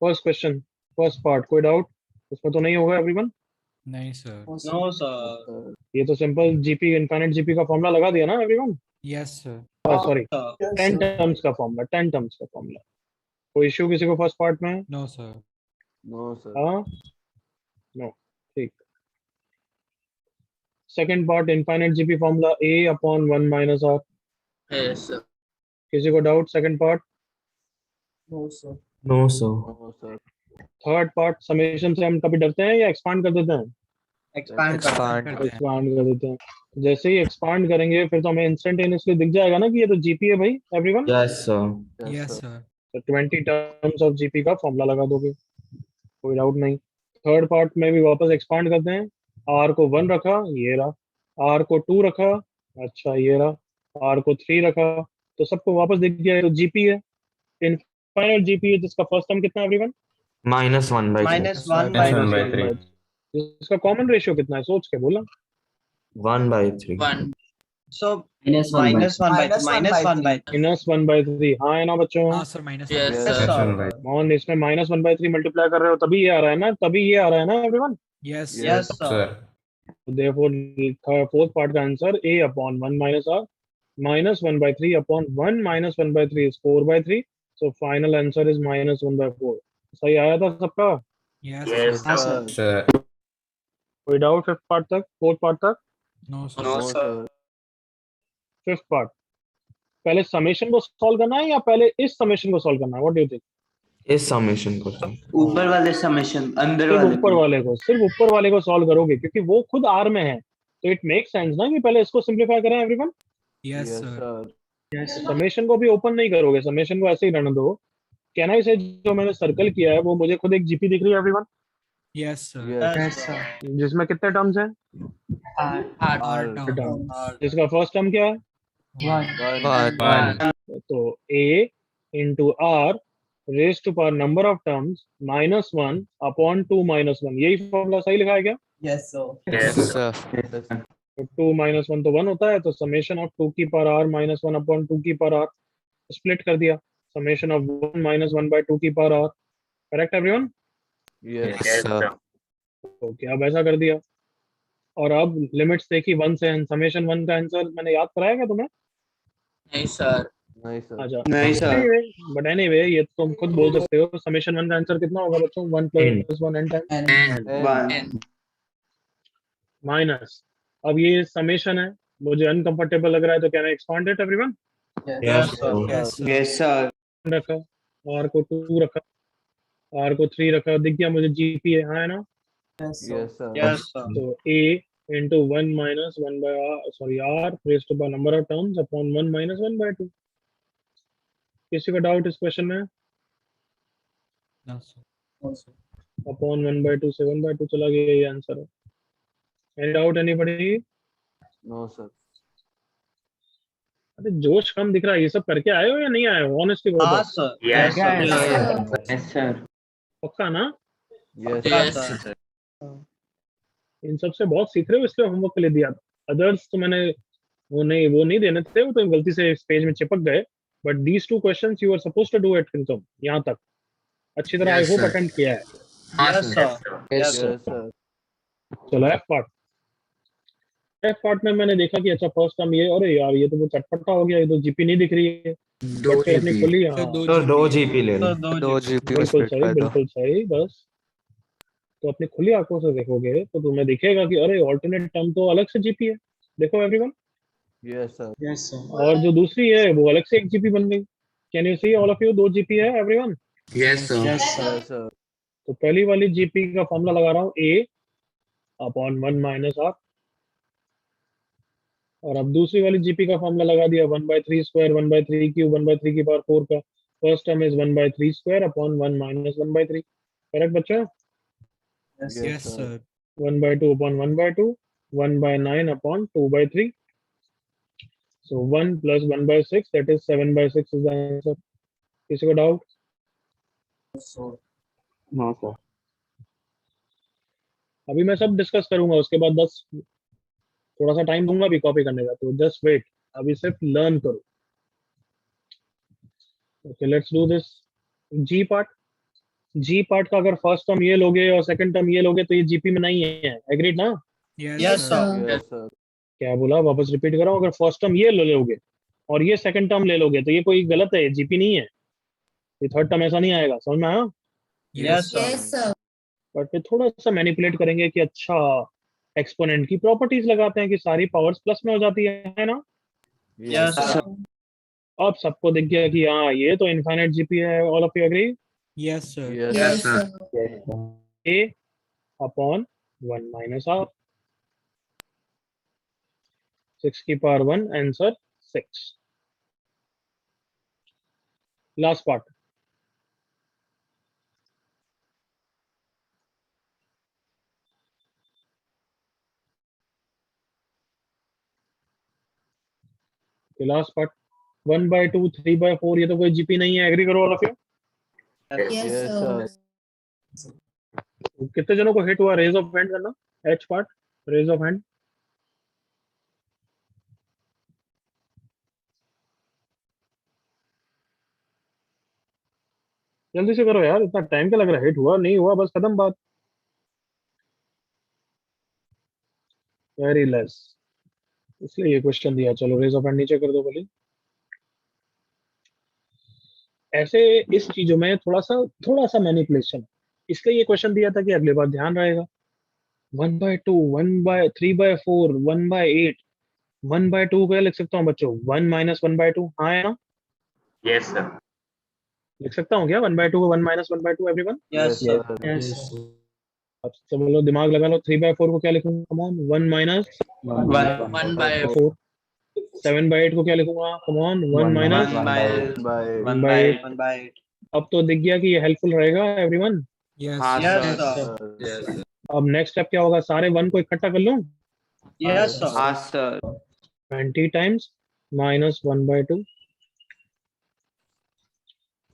First question, first part, कोई doubt उसमें तो नहीं होगा एवरीवन? नहीं सर। No sir. ये तो सिंपल जीपी, इनफाइनाइट जीपी का फॉर्मूला लगा दिया ना everyone? Yes sir. Sorry, 10 terms का फॉर्मूला, 10 टर्म्स का फॉर्मूला। कोई इश्यू किसी को फर्स्ट पार्ट में? No sir. No sir. हाँ, नो, ठीक। Second part, infinite GP formula a upon 1 minus r। Yes sir. किसी को doubt second part? No sir. No sir. Third part, summation से हम कभी डरते हैं या एक्सपांड कर देते हैं? Expand Expand. एक्सपांड कर देते हैं। जैसे ही एक्सपांड करेंगे फिर तो हमें इंस्टेंटेनियसली दिख जाएगा ना कि ये तो जीपी है भाई everyone. Yes sir. Yes sir. तो 20 टर्म्स ऑफ जीपी का फॉर्मूला लगा दोगे, कोई डाउट नहीं। थर्ड पार्ट में भी वापस एक्सपांड करते हैं। आर को 1 रखा, ये रहा। आर को 2 रखा, अच्छा ये रहा। आर को 3 रखा, तो सबको वापस दिख गया, तो जीपी है, इनफाइनाइट जीपी है, जिसका फर्स्ट टर्म कितना है एवरीवन? -1 by 3. -1/3। जिसका कॉमन रेशियो कितना है सोच के बोला? 1 by 3. 1 सो -1/3. -1/3। हाँ है ना बच्चों? हाँ sir minus. Yes Yes, sir. Mohan, इसमें -1/3 मल्टीप्लाई कर रहे हो तभी ये आ रहा है ना, तभी ये आ रहा है ना everyone? Yes yes sir. Therefore fourth part का answer a upon 1 minus r, -1/3 upon 1 -1/3 is 4/3, so final answer is -1/4। सही आया था सबका? Yes Sir. कोई डाउट फिफ्थ पार्ट तक, फोर्थ पार्ट तक? No sir. No sir. Fifth part, पहले summation को सॉल्व करना है या पहले इस समेशन को सॉल्व करना है? What do you think? इस समेशन को sir. ऊपर वाले समेशन, अंदर सिर्फ वाले ऊपर वाले को, सिर्फ ऊपर वाले को सॉल्व करोगे क्योंकि वो खुद आर में है, तो इट मेक सेंस ना कि पहले इसको सिंपलीफाई करें एवरीवन। Yes sir. समेशन को भी ओपन नहीं करोगे, समेशन को ऐसे ही रहने दो। कैन आई से जो मैंने सर्कल किया है वो मुझे खुद एक जीपी दिख रही है everyone, yes sir. Yes sir. जिसमें कितने टर्म्स हैं? 8 टर्म। जिसका फर्स्ट टर्म क्या है? 1 तो a into R raise to power number of terms -1 upon 2 -1, यही फॉर्मूला सही लिखा है क्या? Yes sir. Yes sir. तो 2 -1 तो 1 होता है, तो समेशन ऑफ 2 की पावर r -1 अपॉन 2 की पावर r, स्प्लिट कर दिया, समेशन ऑफ 1 -1/2 की power r। Correct everyone? Yes sir. Okay, अब ऐसा कर दिया और अब लिमिट्स देखी 1 से, समेशन 1 का आंसर मैंने याद कराया क्या तुम्हें? नहीं सर। अच्छा, नहीं सर। बट एनीवे ये तुम खुद बोल सकते हो, समेशन 1 का आंसर कितना होगा बच्चों? 1 + 1 n टाइम माइनस। अब ये समेशन है, मुझे अनकंफर्टेबल लग रहा है, तो can I expand it everyone? Yes sir. Yes sir. रखा, आर को 2 रखा, आर को 3 रखा, दिख गया मुझे जीपी है, हाँ है ना? Yes sir. Yes sir. तो a into 1 - 1 by r, sorry, r raised to the number of terms upon 1 - 1/2। किसी का डाउट इस क्वेश्चन में? No sir. अपॉन 1/2 से 1/2 चला गया, ये आंसर है। Any doubt anybody? No sir. अरे जोश कम दिख रहा है, ये सब करके आए हो या नहीं आए हो? ऑनेस्टली हाँ बताओ, sir. Yes sir. Yes sir. पक्का ना? Yes yes sir. सर। इन सब से बहुत सीख रहे हो, इसलिए होमवर्क के लिए दिया था। अदर्स तो मैंने वो नहीं देने थे, वो तो गलती से इस पेज में चिपक गए, but these 2 questions you are supposed to do it तुम यहाँ तक अच्छी तरह I Yes, hope sir. Attempt किया है। Yes sir. Yes Yes sir. चलो एफ पार्ट में मैंने देखा कि अच्छा फर्स्ट टर्म ये, अरे यार ये तो वो चटपटा हो गया, ये तो जीपी नहीं दिख रही है, बट फिर अपनी खुली, हाँ तो 2 GP ले लो. दो बिल्कुल सही, बिल्कुल सही। बस तो अपनी खुली आंखों से देखोगे तो तुम्हें दिखेगा कि अरे ऑल्टरनेट टर्म तो अलग से जीपी है, देखो everyone. Yes sir. Yes sir. और जो दूसरी है वो अलग से एक जीपी बन गई। Can you see all of you, 2 GP है everyone. Yes sir. Yes sir. Yes sir. तो पहली वाली जीपी का फॉर्मूला लगा रहा हूँ a अपॉन 1 - r, और अब दूसरी वाली जीपी का फॉर्मूला लगा दिया 1/3 स्क्वायर 1/3 क्यूब 1/3 की पावर 4 का। First term is 1/3 square upon 1 - 1/3। Correct बच्चा? Yes sir. 1/2 upon 1/2, 1/9 upon 2/3, so 1 + 1/6, that is 7/6 is the answer। किसी को डाउट? No sir. अभी मैं सब डिस्कस करूंगा, उसके बाद 10 थोड़ा सा टाइम दूंगा भी कॉपी करने का, तो जस्ट वेट, अभी सिर्फ लर्न करो। Okay let's do this G part. G part का अगर फर्स्ट टर्म ये लोगे और सेकंड टर्म ये लोगे तो ये जीपी में नहीं है, एग्रीड ना? Yes, sir. Yes, sir. क्या बोला, वापस रिपीट कर रहा हूँ, अगर फर्स्ट टर्म ये ले लोगे और ये सेकंड टर्म ले लोगे तो ये कोई गलत है, जीपी नहीं है, ये थर्ड टर्म ऐसा नहीं आएगा, समझ में आया? Yes, sir. बट फिर थोड़ा सा मैनिपुलेट करेंगे कि अच्छा एक्सपोनेंट की प्रॉपर्टीज लगाते हैं कि सारी पावर्स प्लस में हो जाती है ना? Yes, sir. अब सबको दिख गया कि हाँ ये तो इनफाइनाइट जीपी है, all of you agree? Yes, sir. Yes, sir. A upon 1 minus R, 6 की power 1, answer 6। Last part, last part 1/2 3/4, ये तो कोई जीपी नहीं है, एग्री करो all of you? Yes, sir. कितने जनों को हिट हुआ, रेज ऑफ हैंड करना, H part, raise of hand. जल्दी से करो यार, इतना टाइम क्या लग रहा है, हिट हुआ नहीं हुआ बस खत्म बात। वेरी लेस, इसलिए ये क्वेश्चन दिया। चलो रेज ऑफ हैंड नीचे कर दो बोली। ऐसे इस चीजों में थोड़ा सा मैनिपुलेशन, इसलिए ये क्वेश्चन दिया था कि अगले बार ध्यान रहेगा। 1/2, 1/3/4, 1/8, 1/2 क्या लिख सकता हूँ बच्चों, 1 माइनस 1/2, हाँ है ना? Yes, sir. लिख सकता हूँ क्या 1/2 को 1 minus 1/2 everyone? Yes, sir. Yes. अब सब लोग दिमाग लगा लो, 3/4 को क्या लिखूंगा, कम ऑन, 1 माइनस 1 by 4। 7/8 को क्या लिखूंगा, कम ऑन, 1 माइनस 1 by 8. अब तो दिख गया कि ये हेल्पफुल रहेगा एवरीवन। Yes, हाँ, sir. Yes, sir. sir. Yes, sir. अब नेक्स्ट स्टेप क्या होगा, सारे 1 को इकट्ठा कर लूं, Yes, sir. हाँ, sir. 20 टाइम्स माइनस 1/2,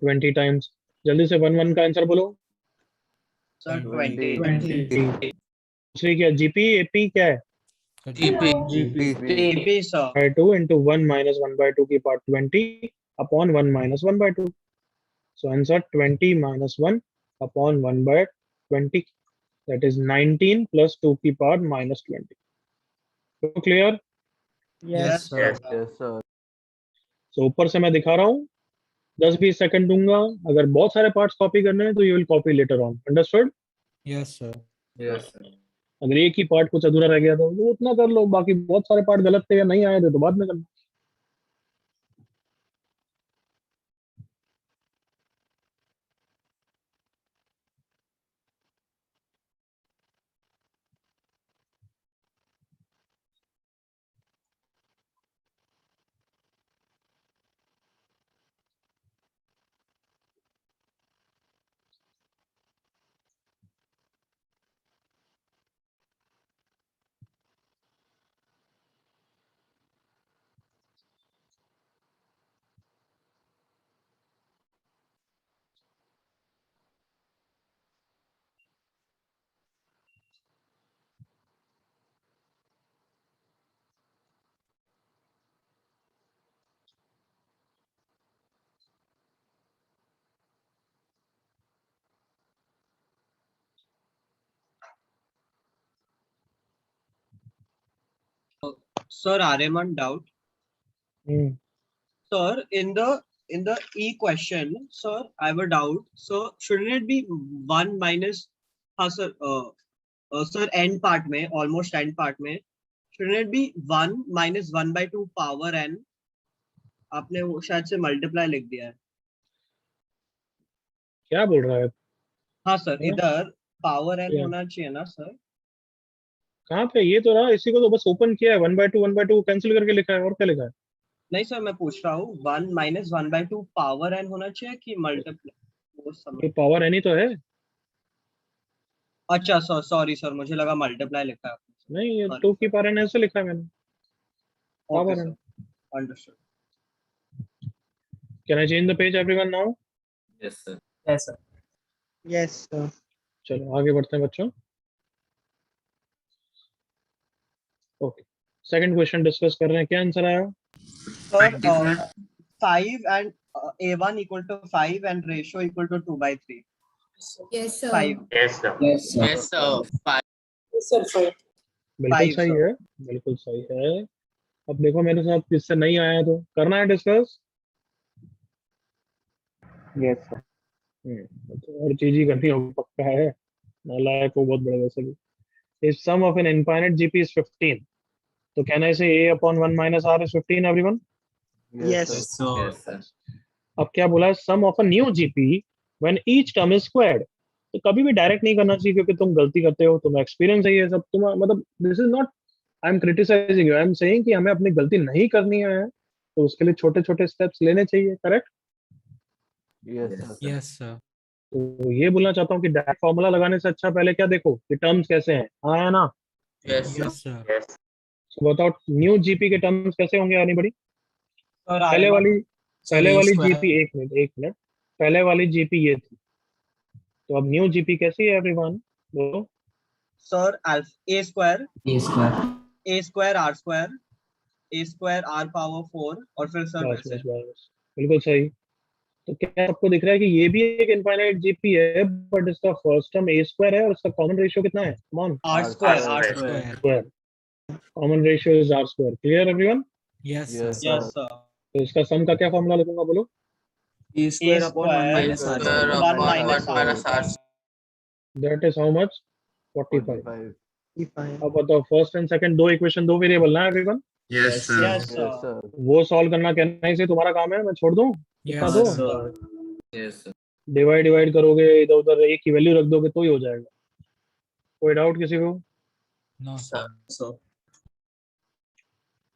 20 टाइम्स, जल्दी से 1 का आंसर बोलो। Sir, 20. दूसरी क्या, जीपी एपी क्या है, GP. GP, sir. 2 into 1 minus 1/2 की part 20 upon 1 minus 1/2, so answer 20 minus 1 upon 1/20, that is 19 plus 2 की पावर minus 20। तो clear? Yes, sir. Yes, sir. so ऊपर से मैं दिखा रहा हूँ, 10-20 सेकंड दूंगा, अगर बहुत सारे पार्ट्स कॉपी करने हैं तो you will copy later on, understood? Yes, sir. Yes, sir. अगर एक ही पार्ट कुछ अधूरा रह गया तो वो उतना कर लो, बाकी बहुत सारे पार्ट गलत थे या नहीं आए थे तो बाद में करना। Sir, Ariman doubt. Sir, in the E question, sir, I have a doubt. So shouldn't it be 1 minus, sir, sir, end part में, almost end part में, shouldn't it be 1 minus 1/2 power n? आपने वो शायद से multiply लिख दिया है। क्या बोल रहा है? हाँ सर, इधर power n Yeah. होना चाहिए ना सर? कहाँ पे, ये तो रहा, इसी को तो बस ओपन किया है, 1/2 कैंसिल करके लिखा है, और क्या लिखा है? नहीं सर, मैं पूछ रहा हूँ 1 minus 1/2 power n होना चाहिए कि multiply? वो समझ। ये पावर एनी तो है। अच्छा सर, सॉरी सर, मुझे लगा multiply लिखा है आपने। नहीं, ये Sorry, 2 की पावर एन ऐसे लिखा है मैंने, Okay, power sir. N. Understood. Can I change the page everyone now? Yes, sir. Yes, sir. Yes, sir. चलो आगे बढ़ते हैं बच्चों। ओके, सेकंड क्वेश्चन डिस्कस कर रहे हैं, क्या आंसर आया? Sir, 5 and A1 equal to 5 and ratio equal to 2/3. Yes, sir. 5. Yes, sir. Five. बिल्कुल 5, सही sir. है, बिल्कुल सही है। अब देखो मेरे साथ किससे नहीं आया है तो करना है डिस्कस। Yes, sir. तो हर चीज ही करनी होगी, पक्का है। नालायक को बहुत बड़े वैसे भी। If sum of an infinite GP is 15, तो can I say A upon 1 minus R is 15 everyone? Yes. sir. Yes, sir. अब क्या बोला है, sum of a new GP when each term is squared। तो कभी भी डायरेक्ट नहीं करना चाहिए क्योंकि तुम गलती करते हो, तुम्हें एक्सपीरियंस है ये सब, तुम मतलब this is not, I am criticising you, I am saying कि हमें अपनी गलती नहीं करनी है, तो उसके लिए छोटे छोटे स्टेप्स लेने चाहिए, correct. Yes, sir. Yes, sir. तो ये बोलना चाहता हूँ कि डायरेक्ट फॉर्मूला लगाने से अच्छा पहले क्या देखो कि टर्म्स कैसे हैं, हाँ है ना। Yes, sir. Yes, sir. Yes. So बताओ न्यू जीपी के टर्म्स कैसे होंगे एनीबॉडी। Sir, पहले I वाली Sir, पहले A वाली square. जीपी, एक मिनट, पहले वाली जीपी ये थी, तो अब न्यू जीपी कैसी है एवरीवन, बोलो। Sir, alpha A square, A square. A square, R square, A square, R power 4 और फिर सर बस वैसे। बस बस, बिल्कुल सही। तो क्या आपको दिख रहा है कि ये भी एक इनफाइनाइट जीपी है, बट इसका फर्स्ट टर्म ए स्क्वायर है और इसका कॉमन रेशियो कितना है, come on, R square, R R square. square. Square. Common ratio is R square, clear everyone. Yes, sir. Yes, Yes, sir. sir. तो इसका सम का क्या फॉर्मूला लिखूंगा, बोलो। A A square upon 1 square, minus R Square square. upon 1 minus 1 R minus R. square. That is how much, 45। 45. अब बताओ first and second दो equation, दो वेरिएबल ना everyone, Yes, sir. Yes, Yes, sir. sir. वो solve करना कहना ही से तुम्हारा काम है, मैं छोड़ दूं, इतना Yes, दो, sir. Yes, sir. डिवाइड करोगे, इधर उधर एक की वैल्यू रख दोगे तो ही हो जाएगा। कोई डाउट किसी को। No, sir.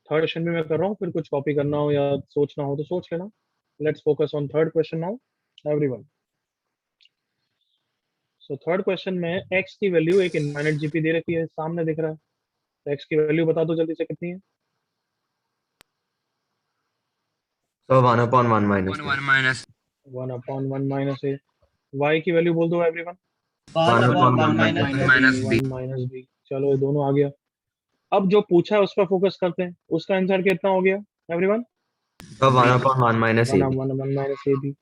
थर्ड क्वेश्चन भी मैं कर रहा हूँ, फिर कुछ कॉपी करना हो या सोचना हो तो सोच लेना। Let's focus on third question now everyone. So third question में x की वैल्यू एक इनफाइनाइट जीपी दे रखी है, सामने दिख रहा है, तो x की वैल्यू बता दो जल्दी से कितनी है। So 1/1 minus 1 minus 1/1 minus A. y की वैल्यू बोल दो everyone. 1 upon 1 1 minus minus B. B. 1 minus B, चलो ये दोनों आ गया। अब जो पूछा है उस पर फोकस करते हैं, उसका आंसर कितना हो गया everyone, so 1/1 minus 1 AB. 1 minus A B.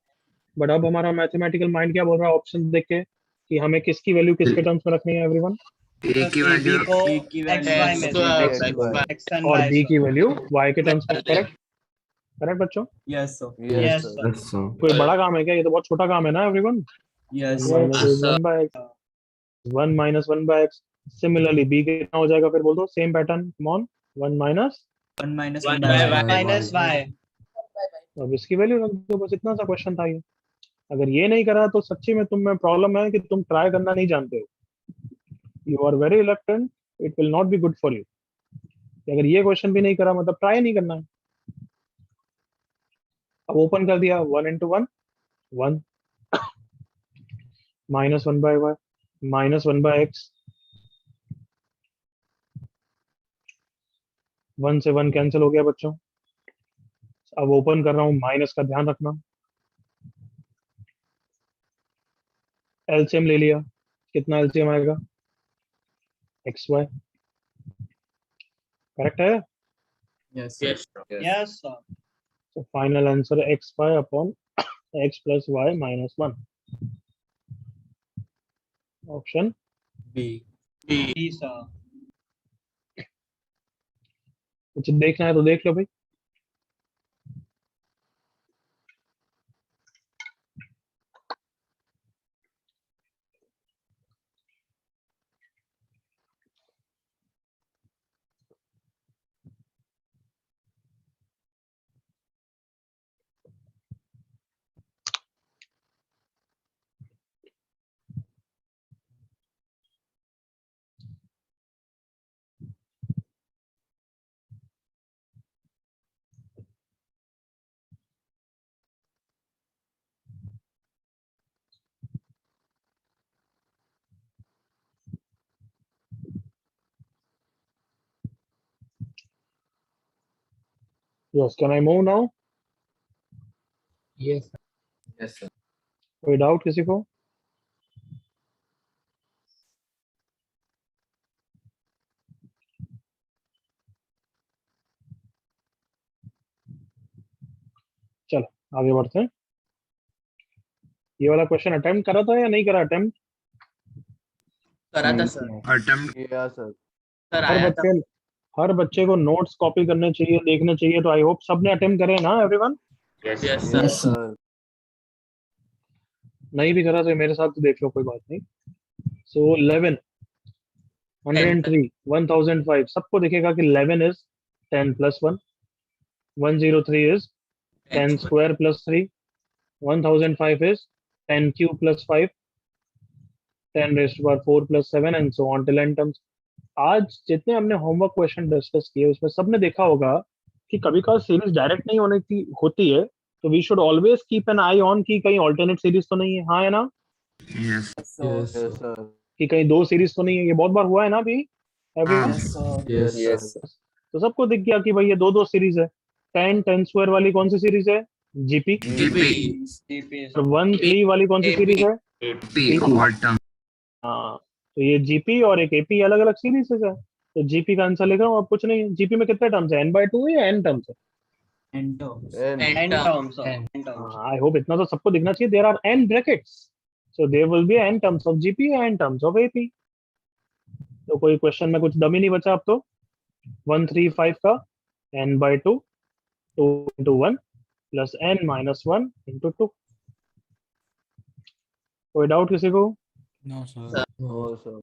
But अब हमारा मैथमेटिकल माइंड क्या बोल रहा है, ऑप्शन देख के कि हमें किसकी वैल्यू किसके टर्म्स में रखनी है एवरीवन, A की AB वैल्यू को A की X value y में X they square X X y. y. X and और Y b sir. की वैल्यू y के टर्म्स में, करेक्ट करेक्ट बच्चों। Yes, sir. Yes, Yes, sir. sir. Yes, so कोई बड़ा काम है क्या, ये तो बहुत छोटा काम है ना everyone. Yes, 1 sir. Minus Yes, sir. 1 by X, 1 minus 1 by X. Similarly b कितना हो जाएगा, फिर बोल दो same pattern, come on, 1 minus, 1 minus 1 1 by by Y. Y. Minus Y. अब इसकी वैल्यू रख दो, बस इतना सा क्वेश्चन था ये। अगर ये नहीं करा तो सच्ची में तुम में प्रॉब्लम है कि तुम ट्राई करना नहीं जानते हो, you are very reluctant, it will not be good for you. अगर ये क्वेश्चन भी नहीं करा मतलब ट्राई नहीं करना है। अब ओपन कर दिया, 1 into 1 1, minus 1 by Y, minus 1 by X, 1 से 1 कैंसिल हो गया बच्चों। अब ओपन कर रहा हूँ, माइनस का ध्यान रखना, एलसीएम ले लिया, कितना एलसीएम आएगा, एक्स वाई, करेक्ट है। Yes, sir. Yes, sir. Yes. Yes, sir. तो फाइनल आंसर है X Y upon X plus Y minus 1, option B. B, sir. कुछ देखना है तो देख लो भाई। Yes, can I move now. Yes, sir. Yes, sir. कोई डाउट किसी को। चलो आगे बढ़ते हैं। ये वाला क्वेश्चन अटेम्प्ट करा था या नहीं करा अटेम्प्ट? करा था नहीं सर। किया। अटेम्प्ट किया सर। सर हर आया था। बच्चे हर बच्चे को नोट्स कॉपी करने चाहिए, देखने चाहिए, तो आई होप सबने अटेम्प्ट करे ना everyone? Yes yes sir. Sir. नहीं भी करा तो मेरे साथ तो देख लो, कोई बात नहीं। सो 11 103 1005 सबको दिखेगा कि 11 is 10 plus 1, 103 is 10 square plus 3, 1005 is 10 cube plus 5, 10 raised to power 4 plus 7 and so on till n terms. आज जितने हमने होमवर्क क्वेश्चन डिस्कस किए उसमें सबने देखा होगा कि कभी कभार सीरीज डायरेक्ट नहीं होती है, तो we should always keep an eye on कि कहीं ऑल्टरनेट सीरीज तो नहीं है। हाँ है ना? Yes yes sir. कि कहीं दो सीरीज तो नहीं है। ये बहुत बार हुआ है ना अभी एवरीवन? Yes sir. तो सबको दिख गया कि भाई ये दो दो सीरीज है। 10 10 स्क्वायर वाली कौन सी सीरीज है? जीपी। जीपी और 1 3 वाली कौन सी सीरीज है? पी और टर्म हाँ, तो ये जीपी और एक एपी अलग अलग सीरीज है। तो जीपी का आंसर लिख रहा हूँ, अब कुछ नहीं। जीपी में कितने टर्म्स है? n/2 है या n टर्म्स है? And terms. N N terms, sir. N. N terms. I hope इतना तो सबको दिखना चाहिए। There are n brackets, so there will be n terms of GP या n टर्म्स ऑफ एपी। तो कोई क्वेश्चन में कुछ डमी नहीं बचा अब तो। 135 का n/2 2 into 1 plus n minus 1 into 2। कोई डाउट किसी को? No sir. No sir.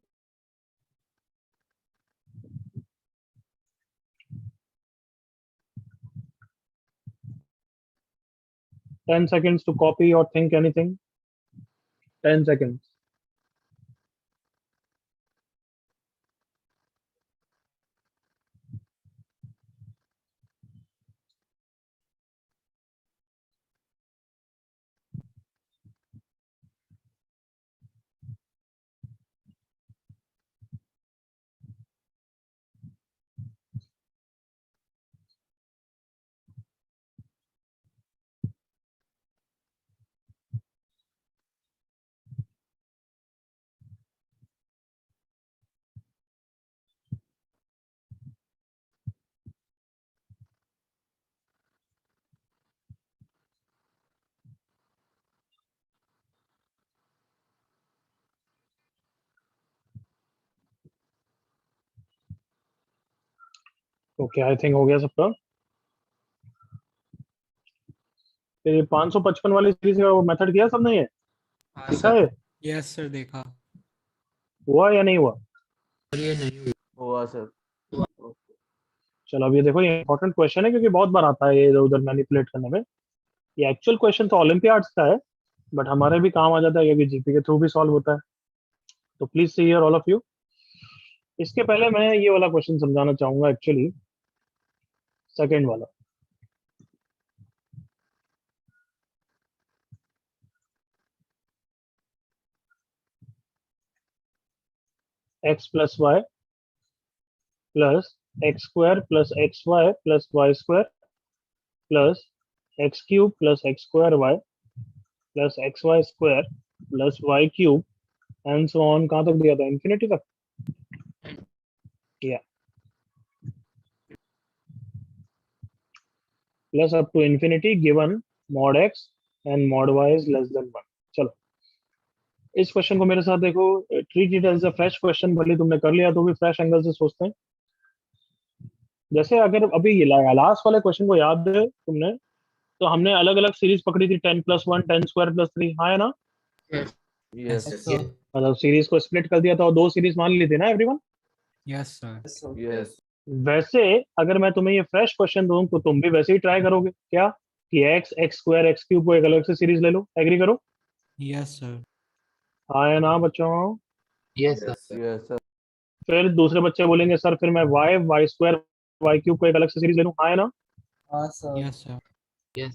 10 seconds to copy or think anything. 10 seconds. Okay, I think हो गया सबका। फिर ये 555 वाली सीरीज का वो मेथड किया सबने? ये हाँ सीखा सर। है? यस सर देखा। हुआ या नहीं हुआ? हुआ सर। चलो अब ये देखो, ये इंपॉर्टेंट क्वेश्चन है क्योंकि बहुत बार आता है ये इधर उधर मैनिपुलेट करने में। ये एक्चुअल क्वेश्चन तो ओलंपियाड्स का है, बट हमारे भी काम आ जाता है क्योंकि जीपी के थ्रू भी सॉल्व होता है। तो please see here all of you. इसके पहले मैं ये वाला क्वेश्चन समझाना चाहूंगा, एक्चुअली सेकंड वाला। x plus Y plus x square plus X Y plus Y square plus x cube plus x square Y plus X Y square plus Y cube and so on. कहाँ तक दिया था? Infinity तक। या plus up to infinity given mod X and mod Y is less then 1। चलो इस question को मेरे साथ देखो। Treat it as a fresh question. भले तुमने कर लिया तो भी फ्रेश एंगल से सोचते हैं। जैसे अगर अभी ये लास्ट वाले क्वेश्चन को याद है तुमने, तो हमने अलग अलग सीरीज पकड़ी थी, 10 प्लस 1 10 स्क्वायर प्लस 3। हाँ है ना? Yes sir. मतलब सीरीज को स्प्लिट कर दिया था और दो सीरीज मान ली थी ना एवरीवन? Yes sir. यस वैसे अगर मैं तुम्हें ये फ्रेश क्वेश्चन दूं तो तुम भी वैसे ही ट्राई करोगे क्या कि X X square X cube को एक अलग से सीरीज ले लो? एग्री करो? Yes sir. हाँ है ना बच्चों? Yes yes sir. फिर दूसरे बच्चे बोलेंगे सर फिर मैं Y Y square Y cube को एक अलग से सीरीज ले लूं। हाँ है ना? Yes sir.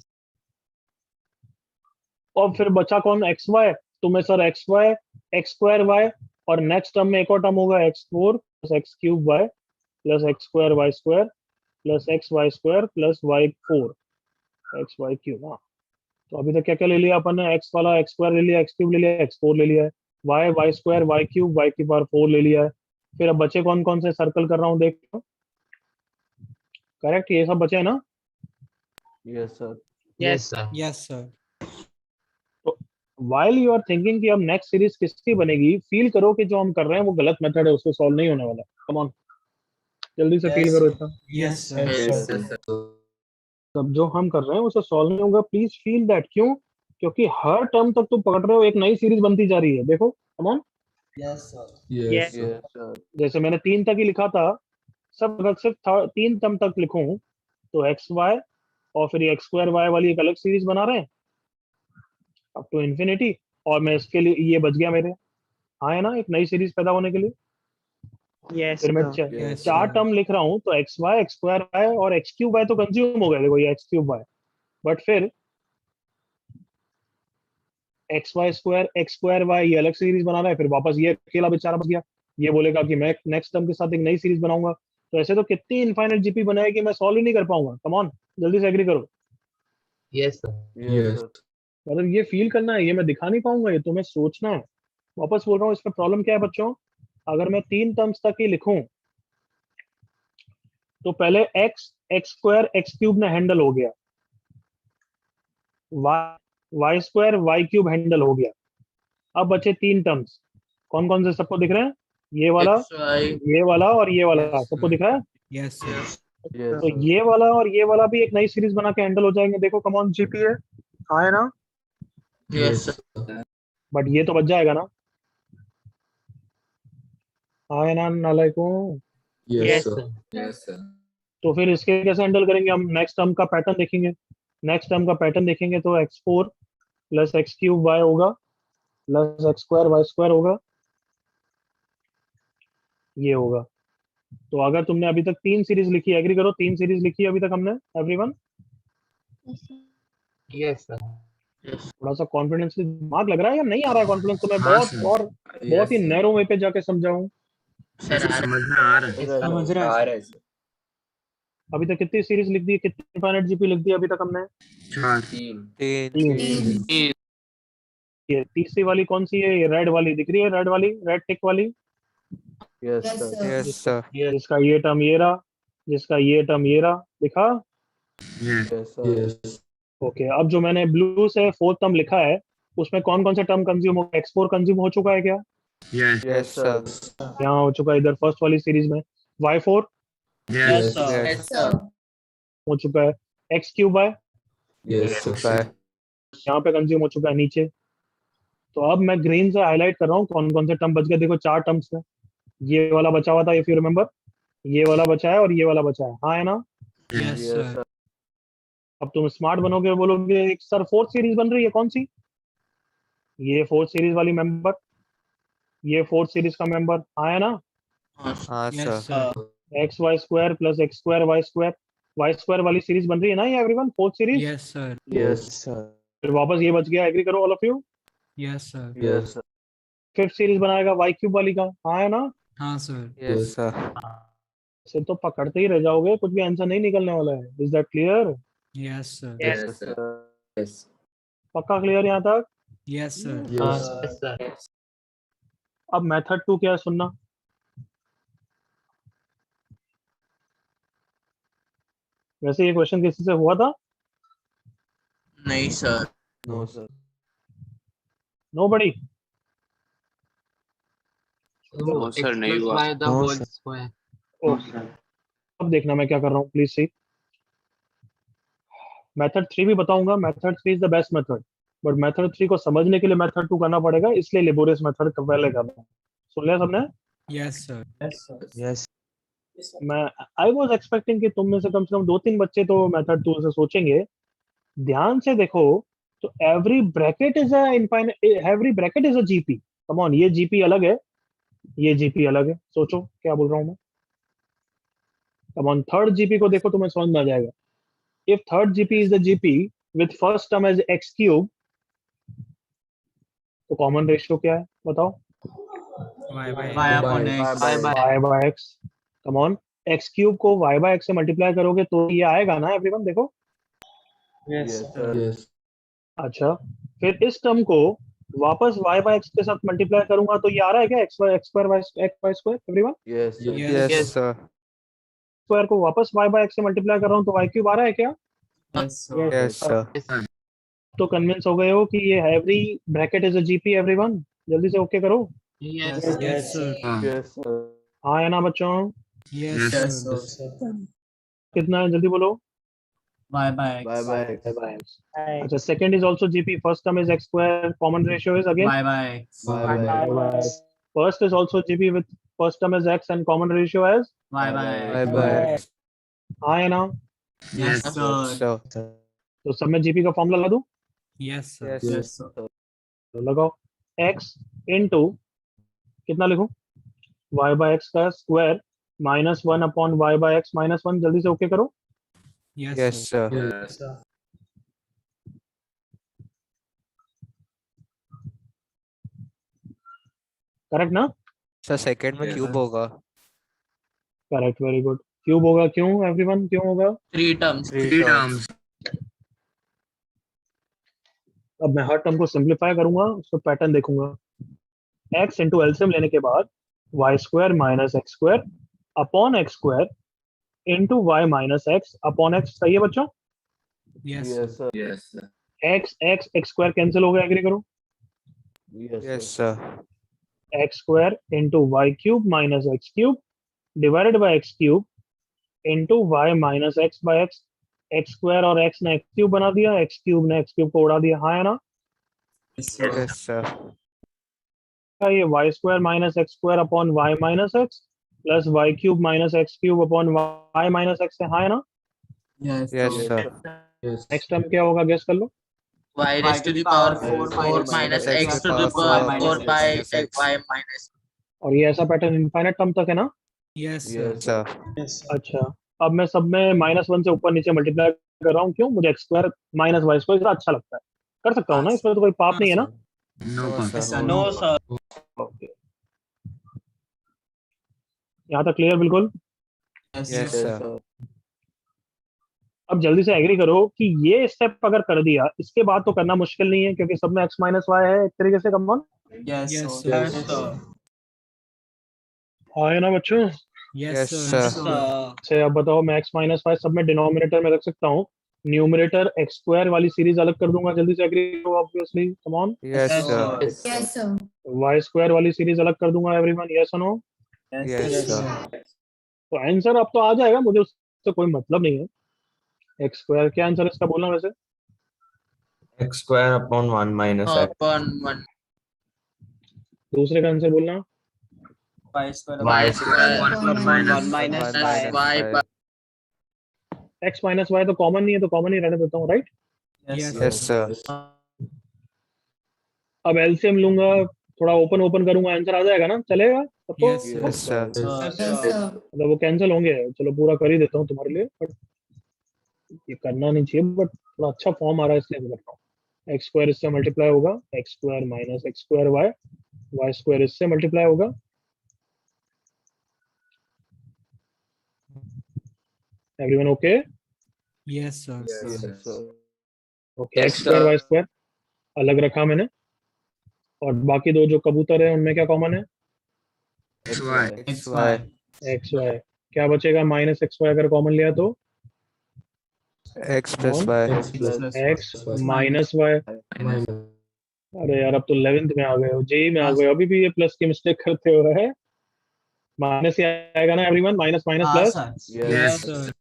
और फिर बचा कौन? X Y. तो मैं sir X Y X square Y और नेक्स्ट टर्म में एक और टर्म होगा X four plus x cube Y plus x square Y square plus X Y square plus Y four X Y cube. हाँ, तो अभी तक क्या क्या ले लिया अपन ने? एक्स वाला एक्स स्क्वायर ले लिया, एक्स क्यूब ले लिया, एक्स फोर ले लिया है, Y Y square Y cube Y की पावर 4 ले लिया है। फिर अब बचे कौन कौन से? सर्कल कर रहा हूँ देख। करेक्ट, ये सब बचे हैं ना? Yes sir. Yes sir. तो while you are thinking कि अब नेक्स्ट सीरीज किसकी बनेगी, फील करो कि जो हम कर रहे हैं वो गलत मेथड है, उसको सॉल्व नहीं होने वाला। कम ऑन, जल्दी से फील करो इतना। Yes, sir. Yes, sir. तब जो हम कर रहे हैं उसे सॉल्व नहीं होगा, प्लीज फील दैट। क्यों? क्योंकि हर टर्म तक तुम पकड़ रहे हो, एक नई सीरीज बनती जा रही है। देखो, कम ऑन। Yes, Yes. sir. जैसे मैंने 3 तक ही लिखा था, सब अगर सिर्फ 3 टर्म तक लिखूं तो एक्स वाई और फिर एक्स स्क्वायर वाई वाली एक अलग सीरीज बना रहे हैं अप टू इंफिनिटी, और मैं इसके लिए ये बच गया मेरे। हाँ है ना, एक नई सीरीज पैदा होने के लिए। Yes. फिर मैं sir. Yes, चार sir. टर्म लिख रहा हूँ, तो X Y, X square Y और एक्स क्यूब वाई तो कंज्यूम हो गए, देखो ये एक्स क्यूब वाई। बट फिर X Y square, X square Y ये अलग सीरीज बना रहा है, फिर वापस ये अकेला बेचारा बच गया। ये बोलेगा कि मैं नेक्स्ट टर्म के साथ एक नई सीरीज बनाऊंगा। तो ऐसे तो कितनी इनफाइनाइट जीपी बनाएगी, मैं सॉल्व ही नहीं कर पाऊंगा। कम ऑन, जल्दी से एग्री करो। Yes, sir. Yes, sir. मतलब ये फील करना है, ये मैं दिखा नहीं पाऊंगा, ये तुम्हें सोचना है। वापस बोल रहा हूँ, इसमें प्रॉब्लम क्या है बच्चों, अगर मैं 3 टर्म्स तक ही लिखूं तो पहले X, X square, X cube ने हैंडल हो गया, Y square, Y cube handle हो गया। अब बचे 3 टर्म्स, कौन कौन से सबको दिख रहे हैं? ये वाला, ये वाला और ये वाला, Yes, सबको sir. दिख रहा है? Yes, sir. Yes, तो sir. ये वाला और ये वाला भी एक नई सीरीज बना के हैंडल हो जाएंगे। देखो कम ऑन जीपी है, हाँ है ना? Yes, sir. बट ये तो बच जाएगा ना, हाँ है ना नालायकों? Yes. Yes, sir. तो फिर इसके कैसे हैंडल करेंगे हम? नेक्स्ट टर्म का पैटर्न देखेंगे। नेक्स्ट टर्म का पैटर्न देखेंगे तो x4 plus x cube y होगा plus x square Y square होगा, ये होगा। तो अगर तुमने अभी तक 3 सीरीज लिखी है, एग्री करो, 3 सीरीज लिखी है अभी तक हमने, एवरीवन? Yes, sir. थोड़ा सा कॉन्फिडेंस दिमाग लग रहा है या नहीं आ रहा है कॉन्फिडेंस तुम्हें? हाँ, बहुत सर। और बहुत ही नैरो वे पे जाके समझाऊं। सर समझ में आ रहा है। समझ रहा है? अभी तक कितनी सीरीज लिख दी, कितनी इनफाइनाइट जीपी लिख दी अभी तक हमने? 4 तीन। ये तीसरी वाली कौन सी है? ये रेड वाली दिख रही है, रेड वाली, रेड टिक वाली, Yes, sir. Yes, sir. जिसका ये टर्म ये रहा, जिसका ये टर्म ये रहा, दिखा? Yes. Yes, sir. ओके, अब जो मैंने ब्लू से 4th टर्म लिखा है उसमें कौन कौन से टर्म कंज्यूम हो? x4 कंज्यूम हो चुका है क्या? Yes. Yes, sir. यहाँ हो चुका है, इधर फर्स्ट वाली सीरीज में। y4 Yes. Yes, sir. हो चुका है, X cube Y Yes, sir. यहाँ पे कंज्यूम हो चुका है नीचे। तो अब मैं ग्रीन से हाईलाइट कर रहा हूँ कौन कौन से टर्म बच गए। देखो 4 टर्म्स में ये वाला बचा हुआ था, इफ यू रिमेम्बर, ये वाला बचा है और ये वाला बचा है, हाँ है ना? Yes, Yes, sir. sir. अब तुम स्मार्ट बनोगे, बोलोगे एक सर 4th सीरीज बन रही है, कौन सी? ये 4th सीरीज वाली मेंबर, ये 4th सीरीज का मेंबर, हाँ है ना? Yes, sir. X Y square plus x square Y square वाली सीरीज बन रही है ना ये everyone, 4th series. Yes, sir. Yes, sir. फिर वापस ये बच गया, एग्री करो all of you. Yes, sir. Yes, sir. 5th series बनाएगा वाई क्यूब वाली का, हाँ है ना? हाँ, sir. Yes, sir. सिर्फ तो पकड़ते ही रह जाओगे, कुछ भी आंसर नहीं निकलने वाला है। Is that clear? Yes, sir. Yes, sir. Yes. पक्का क्लियर यहाँ तक? Yes, sir. Yes, Yes, sir. अब मेथड 2 क्या है सुनना। वैसे ये क्वेश्चन किसी से हुआ था? नहीं sir. no, sir. Nobody? No, sir, नहीं हुआ। No, sir. अब देखना मैं क्या कर रहा हूँ, प्लीज सी। मेथड 3 भी बताऊंगा, method 3 is the best method, but method 3 को समझने के लिए मेथड 2 करना पड़ेगा, इसलिए लेबोरियस मेथड पहले करना है। सुन लिया सबने? Yes, sir. Yes. मैं आई वाज एक्सपेक्टिंग कि तुम में से कम 2-3 बच्चे तो मेथड 2 से सोचेंगे। ध्यान से देखो, तो every bracket is a GP. Come on, ये जीपी अलग है, ये जीपी अलग है। सोचो क्या बोल रहा हूं मैं। कम ऑन, थर्ड जीपी को देखो, तुम्हें समझ में आ जाएगा। If third GP is the GP with first term as X cube, तो कॉमन रेशियो क्या है बताओ? Y by Y upon X. y by X. Come on, X cube को y बाय एक्स से मल्टीप्लाई करोगे तो ये आएगा ना एवरीवन, देखो। Yes, sir. Yes. अच्छा, फिर इस टर्म को वापस y बाय एक्स के साथ मल्टीप्लाई करूंगा तो ये आ रहा है क्या? X square Y square everyone. Yes, sir. Yes, sir. Square को वापस y बाय एक्स से मल्टीप्लाई कर रहा हूँ तो y क्यूब आ रहा है क्या? Yes, sir. Yes, sir. तो कन्विंस हो गए हो कि ये every bracket is a GP everyone? जल्दी से ओके करो। Yes. Yes, sir. Yes, sir. हाँ या ना बच्चों? Yes, Yes, sir. sir. कितना है जल्दी बोलो। y by x. Bye bye. Bye. अच्छा, second is also GP, first term is X square, common ratio is again y by x. Bye bye. First is also GP with first term is X and common ratio as y by Bye x. bye. हाँ या ना? Yes, sir. Sir. तो सब में GP का formula ला दूं? Yes, sir. Yes, Yes, sir. तो लगाओ, x इंटू कितना लिखूं, y बाय एक्स का square minus 1 upon y by X minus 1। जल्दी से ओके करो। Yes, Yes, sir. sir. Yes. Correct ना? सर सेकंड में Yes. क्यूब होगा। Correct, very good. क्यूब होगा, क्यों एवरीवन, क्यों होगा? 3 terms. Three terms. अब मैं हर टर्म को सिंप्लीफाई करूंगा, उसको पैटर्न देखूंगा। x इंटू एलसीएम लेने के बाद Y square minus x square upon X square into Y minus X upon X. सही है बच्चों? Yes, sir. Yes, sir. Yes, sir. X X X square cancel हो गया, एग्री करो। Yes, Yes, sir. sir. X square into Y cube minus X cube divided by X cube into Y minus X by X. X square और X ने X cube बना दिया, X cube ने X cube को उड़ा दिया। हाँ है ना? Yes, sir. Yes, sir. ये Y square minus x square upon Y minus X plus Y cube minus X cube upon Y minus X है। हाँ है ना? Yes, Yes, sir. sir. Yes. Next term क्या होगा, गेस कर लो। Y raised to the power 4 4 minus minus x x to the power power 4 minus by minus x. y minus. और ये ऐसा पैटर्न इनफाइनाइट टर्म तक है ना? Yes, sir. Yes, Sir. sir. अच्छा, अब मैं सब में माइनस 1 से ऊपर नीचे मल्टीप्लाई कर रहा हूँ। क्यों? मुझे X square minus Y square ज़्यादा अच्छा लगता है। कर सकता हूँ ना, इसमें तो कोई पाप नहीं है ना? No, No, Yes, sir. sir. No, sir. Okay, यहाँ तक क्लियर बिल्कुल? Yes, Yes, sir. Yes, sir. sir. अब जल्दी से एग्री करो कि ये स्टेप अगर कर दिया, इसके बाद तो करना मुश्किल नहीं है, क्योंकि सब में एक्स माइनस वाई है एक तरीके से। कम on, Yes, Yes, sir. sir. Yes, sir. हाँ है ना बच्चों? Yes, Yes, sir. Yes, sir. sir. से अब बताओ, मैं एक्स माइनस वाई सब में डिनोमिनेटर में रख सकता हूँ, न्यूमरेटर एक्स स्क्वायर वाली सीरीज अलग कर दूंगा। जल्दी से एग्री करो, obviously. Come on, Yes, Yes, sir. sir. Yes, sir. Y square वाली सीरीज अलग कर दूंगा। एवरीवन, यस और no? Yes, Yes, Yes, sir. sir. तो आंसर अब तो आ जाएगा, मुझे उससे कोई मतलब नहीं है। एक्स स्क्वायर क्या आंसर इसका बोलना वैसे? X square upon 1 minus x. Upon 1 दूसरे का आंसर बोलना। Y square Y y upon square square upon upon 1 1 minus minus y. y by x minus y तो कॉमन नहीं है, तो कॉमन ही रहने देता हूँ, right? Yes, Yes, sir. Yes, sir. अब एलसीएम लूंगा, थोड़ा ओपन ओपन करूंगा, आंसर आ जाएगा ना? चलेगा सबको? Yes, sir. Yes, sir. Yes, Yes, sir. sir. मतलब वो कैंसिल होंगे, चलो पूरा कर ही देता हूँ तुम्हारे लिए, बट ये करना नहीं चाहिए, बट थोड़ा अच्छा फॉर्म आ रहा है इसलिए मैं कर रहा हूँ। एक्स स्क्वायर इससे मल्टीप्लाई होगा, x square minus x square y, Y square इससे मल्टीप्लाई होगा। Everyone okay? Yes, sir. Yes, Yes, sir. Okay, Yes, x square sir. Y square अलग रखा मैंने, और बाकी दो जो कबूतर है उनमें क्या कॉमन है? X, Y. Y. X, Y. X y. क्या बचेगा माइनस एक्स वाई अगर कॉमन लिया तो? X plus कौन? y. X plus x minus y. Minus. अरे यार, अब तो 11th में आ गए हो, जेई में आ गए हो, अभी भी ये प्लस की मिस्टेक करते हो है। माइनस ही आएगा ना everyone? Minus minus Ah, plus, sir. Yes, Yes, sir. sir.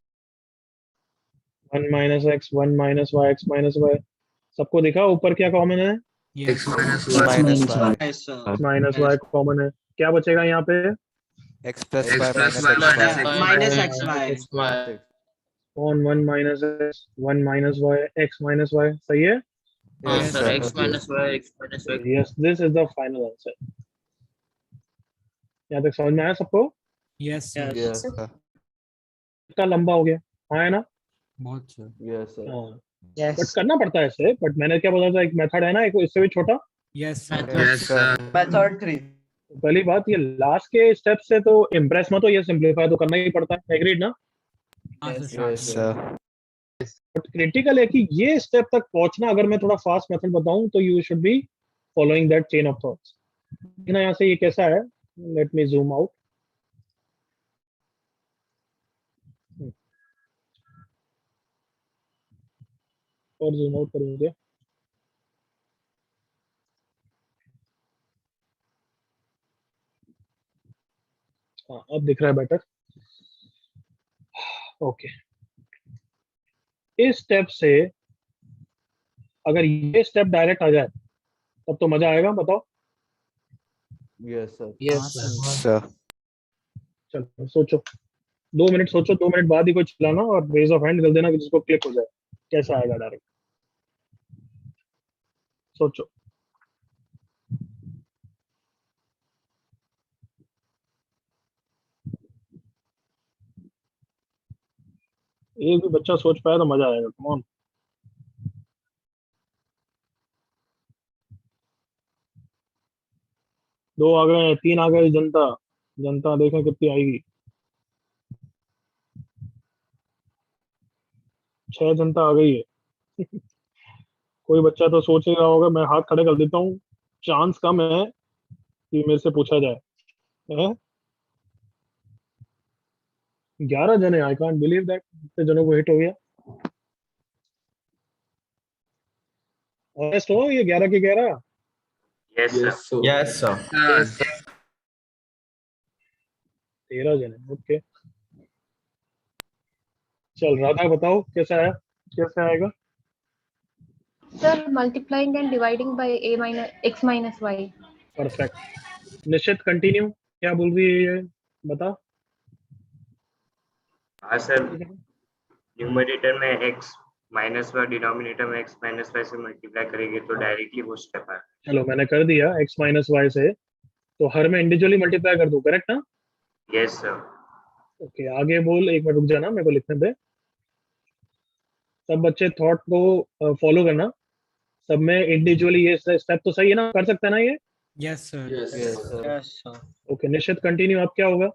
1 minus x, 1 minus y, x minus y. सबको दिखा ऊपर क्या कॉमन है? Yes, X sir. minus Minus y. y. Yes, sir. Minus y common है। क्या बचेगा यहाँ पे? X plus X y plus minus y xy. minus Yeah, x minus minus X, Y. x y. कौन? 1 minus x, 1 minus y, x minus y. सही है? हाँ Yes, sir, sir. x minus y, x minus y. Yes, this is the final answer. यहाँ तक समझ में आया सबको? Yes, sir. Yes. Yes, Yes. इतना लंबा हो गया, हाँ है ना? बहुत sir. yes, sir. हाँ, बट करना पड़ता है ऐसे। बट मैंने क्या बोला था, एक मेथड है ना, एक इससे भी छोटा। Yes, sir. Yes, sir. Method 3. पहली बात, ये लास्ट के स्टेप से तो इम्प्रेस मत हो, ये सिंपलीफाई तो करना ही पड़ता है। एग्रीड ना? हाँ, Yes, sir. Yes, Sir. But critical है कि ये स्टेप तक पहुंचना, अगर मैं थोड़ा फास्ट मेथड बताऊं तो you should be following that chain of thoughts. ना यहाँ से ये कैसा है, लेट मी जूम आउट। और जूम आउट करूंगे, हाँ अब दिख रहा है बेटर। ओके, इस स्टेप से अगर ये स्टेप डायरेक्ट आ जाए तब तो मजा आएगा, बताओ। Yes, sir. Yes, sir. Sir. चलो सोचो, 2 मिनट सोचो, 2 मिनट बाद ही कोई चिल्लाना और रेज ऑफ हैंड कर देना कि जिसको क्लिक हो जाए। कैसा आएगा डायरेक्ट, सोचो। एक भी बच्चा सोच पाया तो मजा आएगा, कम ऑन। दो आ गए, 3 आ गए। जनता, जनता देखें कितनी आएगी। 6 जनता आ गई है। कोई बच्चा तो सोच ही रहा होगा, मैं हाथ खड़े कर देता हूँ, चांस कम है कि मेरे से पूछा जाए। हैं? 11 जने, आई कांट बिलीव दैट इतने जनों को हिट हो गया। ऑनेस्ट हो, ये 11 के 11। yes, sir. Yes, sir. Yes, sir. Yes. 13 जने, ओके। चल राधा बताओ कैसा है, कैसे आएगा। Sir, multiplying and dividing by x minus y. Perfect. निश्चित कंटिन्यू, क्या बोल रही है ये, बता। हाँ सर, न्यूमरेटर में x माइनस वाई, डिनोमिनेटर में x माइनस वाई से मल्टीप्लाई करेंगे तो डायरेक्टली वो स्टेप है। चलो मैंने कर दिया x माइनस वाई से, तो हर में इंडिविजुअली मल्टीप्लाई कर दूं, करेक्ट ना। Yes sir. ओके आगे बोल, एक मिनट रुक जाना, मेरे को लिखने दे। सब बच्चे थॉट को फॉलो करना, सब में इंडिविजुअली ये स्टेप तो सही है ना, कर सकते हैं ना ये। Yes, sir. Yes, sir. Yes, sir. Okay निश्चित कंटिन्यू, अब क्या होगा।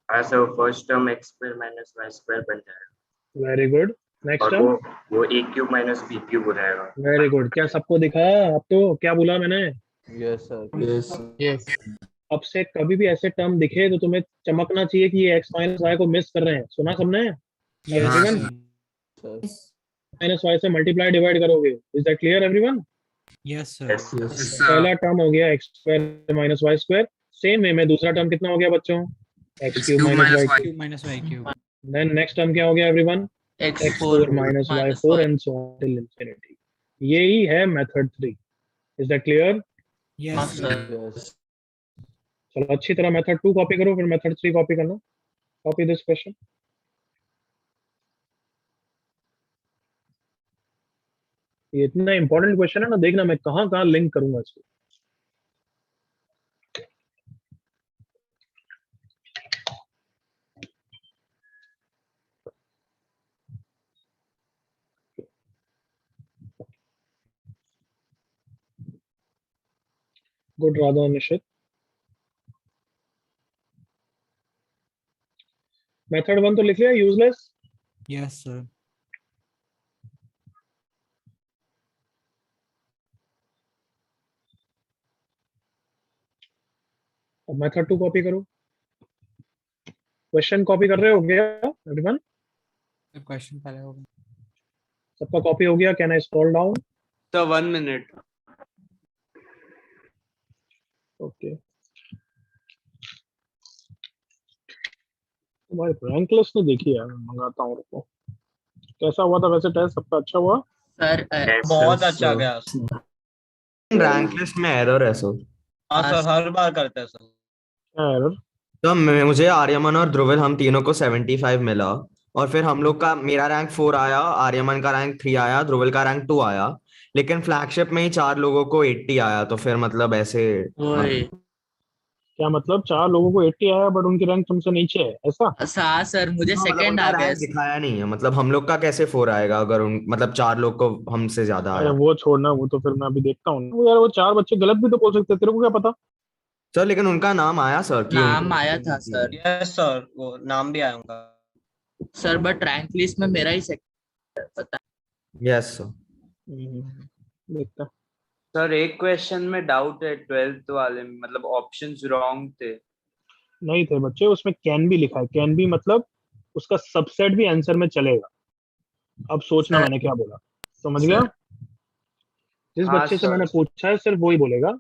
हाँ sir, first term x square minus Y square बन जाएगा वेरी गुड, नेक्स्ट और टर्म। वो a cube minus b cube हो जाएगा। वेरी गुड, क्या सबको दिखा। अब तो क्या बोला मैंने, Yes, sir. Yes. Yes. अब से कभी भी ऐसे टर्म दिखे तो तुम्हें चमकना चाहिए कि ये x माइनस वाई को मिस कर रहे हैं। सुना सबने। Yes, Everyone? sir. Sir. Minus y से मल्टीप्लाई डिवाइड करोगे, is that clear everyone. Yes, sir. Yes. Yes. पहला टर्म हो गया x square minus Y square. Same way में दूसरा टर्म कितना हो गया बच्चों, x cube minus y. Q minus y cube. Then next term क्या हो गया everyone, X4 x4 minus y 4 and so on till infinity. यही है method 3, is that clear. Yes, sir. Yes. चलो अच्छी तरह मेथड 2 कॉपी करो, फिर मेथड 3 कॉपी करना। Copy this question. ये इतना इंपॉर्टेंट क्वेश्चन है ना, देखना मैं कहाँ कहाँ लिंक करूंगा इसको। गुड राधा निश्चित। मेथड 1 तो लिख लिया, यूजलेस। Yes, sir. अब मेथड 2 कॉपी करो। क्वेश्चन कॉपी कर रहे हो गया एवरीवन, The question पहले होगा. सबका कॉपी हो गया। Can I scroll down. So 1 minute. Okay भाई रैंक लिस्ट नहीं देखी यार, मंगाता हूँ रुको। कैसा हुआ था वैसे टेस्ट, सबका अच्छा हुआ। सर Yes, बहुत sir. अच्छा So, गया। रैंक लिस्ट में एरर है सर। हाँ सर, हर बार करते हैं सर। क्या एरर। तो मुझे आर्यमन और ध्रुवल हम तीनों को 75 मिला और फिर हम लोग का, मेरा रैंक 4 आया, आर्यमन का रैंक 3 आया, ध्रुवल का रैंक 2 आया, लेकिन फ्लैगशिप में ही 4 लोगों को 80 आया। तो फिर मतलब ऐसे वही क्या मतलब 4 लोगों को 80 आया बट उनकी रैंक तुमसे नीचे है, ऐसा। सा सर मुझे मतलब सेकंड उनका आ गया। रैंक दिखाया नहीं है। मतलब हम लोग का कैसे 4 आएगा अगर उन मतलब 4 लोग को हमसे ज्यादा अरे आया। वो छोड़ना, वो तो फिर मैं अभी देखता हूँ। वो यार वो 4 बच्चे गलत भी तो बोल सकते हैं, तेरे को क्या पता। सर लेकिन उनका नाम आया सर कि नाम आया था सर। यस सर, वो नाम भी आया उनका। सर बट रैंक लिस्ट में मेरा ही सेकंड पता। Yes sir. देखता हूं। सर एक क्वेश्चन में डाउट है, 12th वाले में मतलब ऑप्शंस रॉन्ग थे। नहीं थे बच्चे, उसमें कैन भी लिखा है। कैन भी मतलब उसका सबसेट भी आंसर में चलेगा। अब सोचना सर, मैंने क्या बोला, समझ गया। जिस हाँ बच्चे से सर। मैंने पूछा है सिर्फ वही बोलेगा।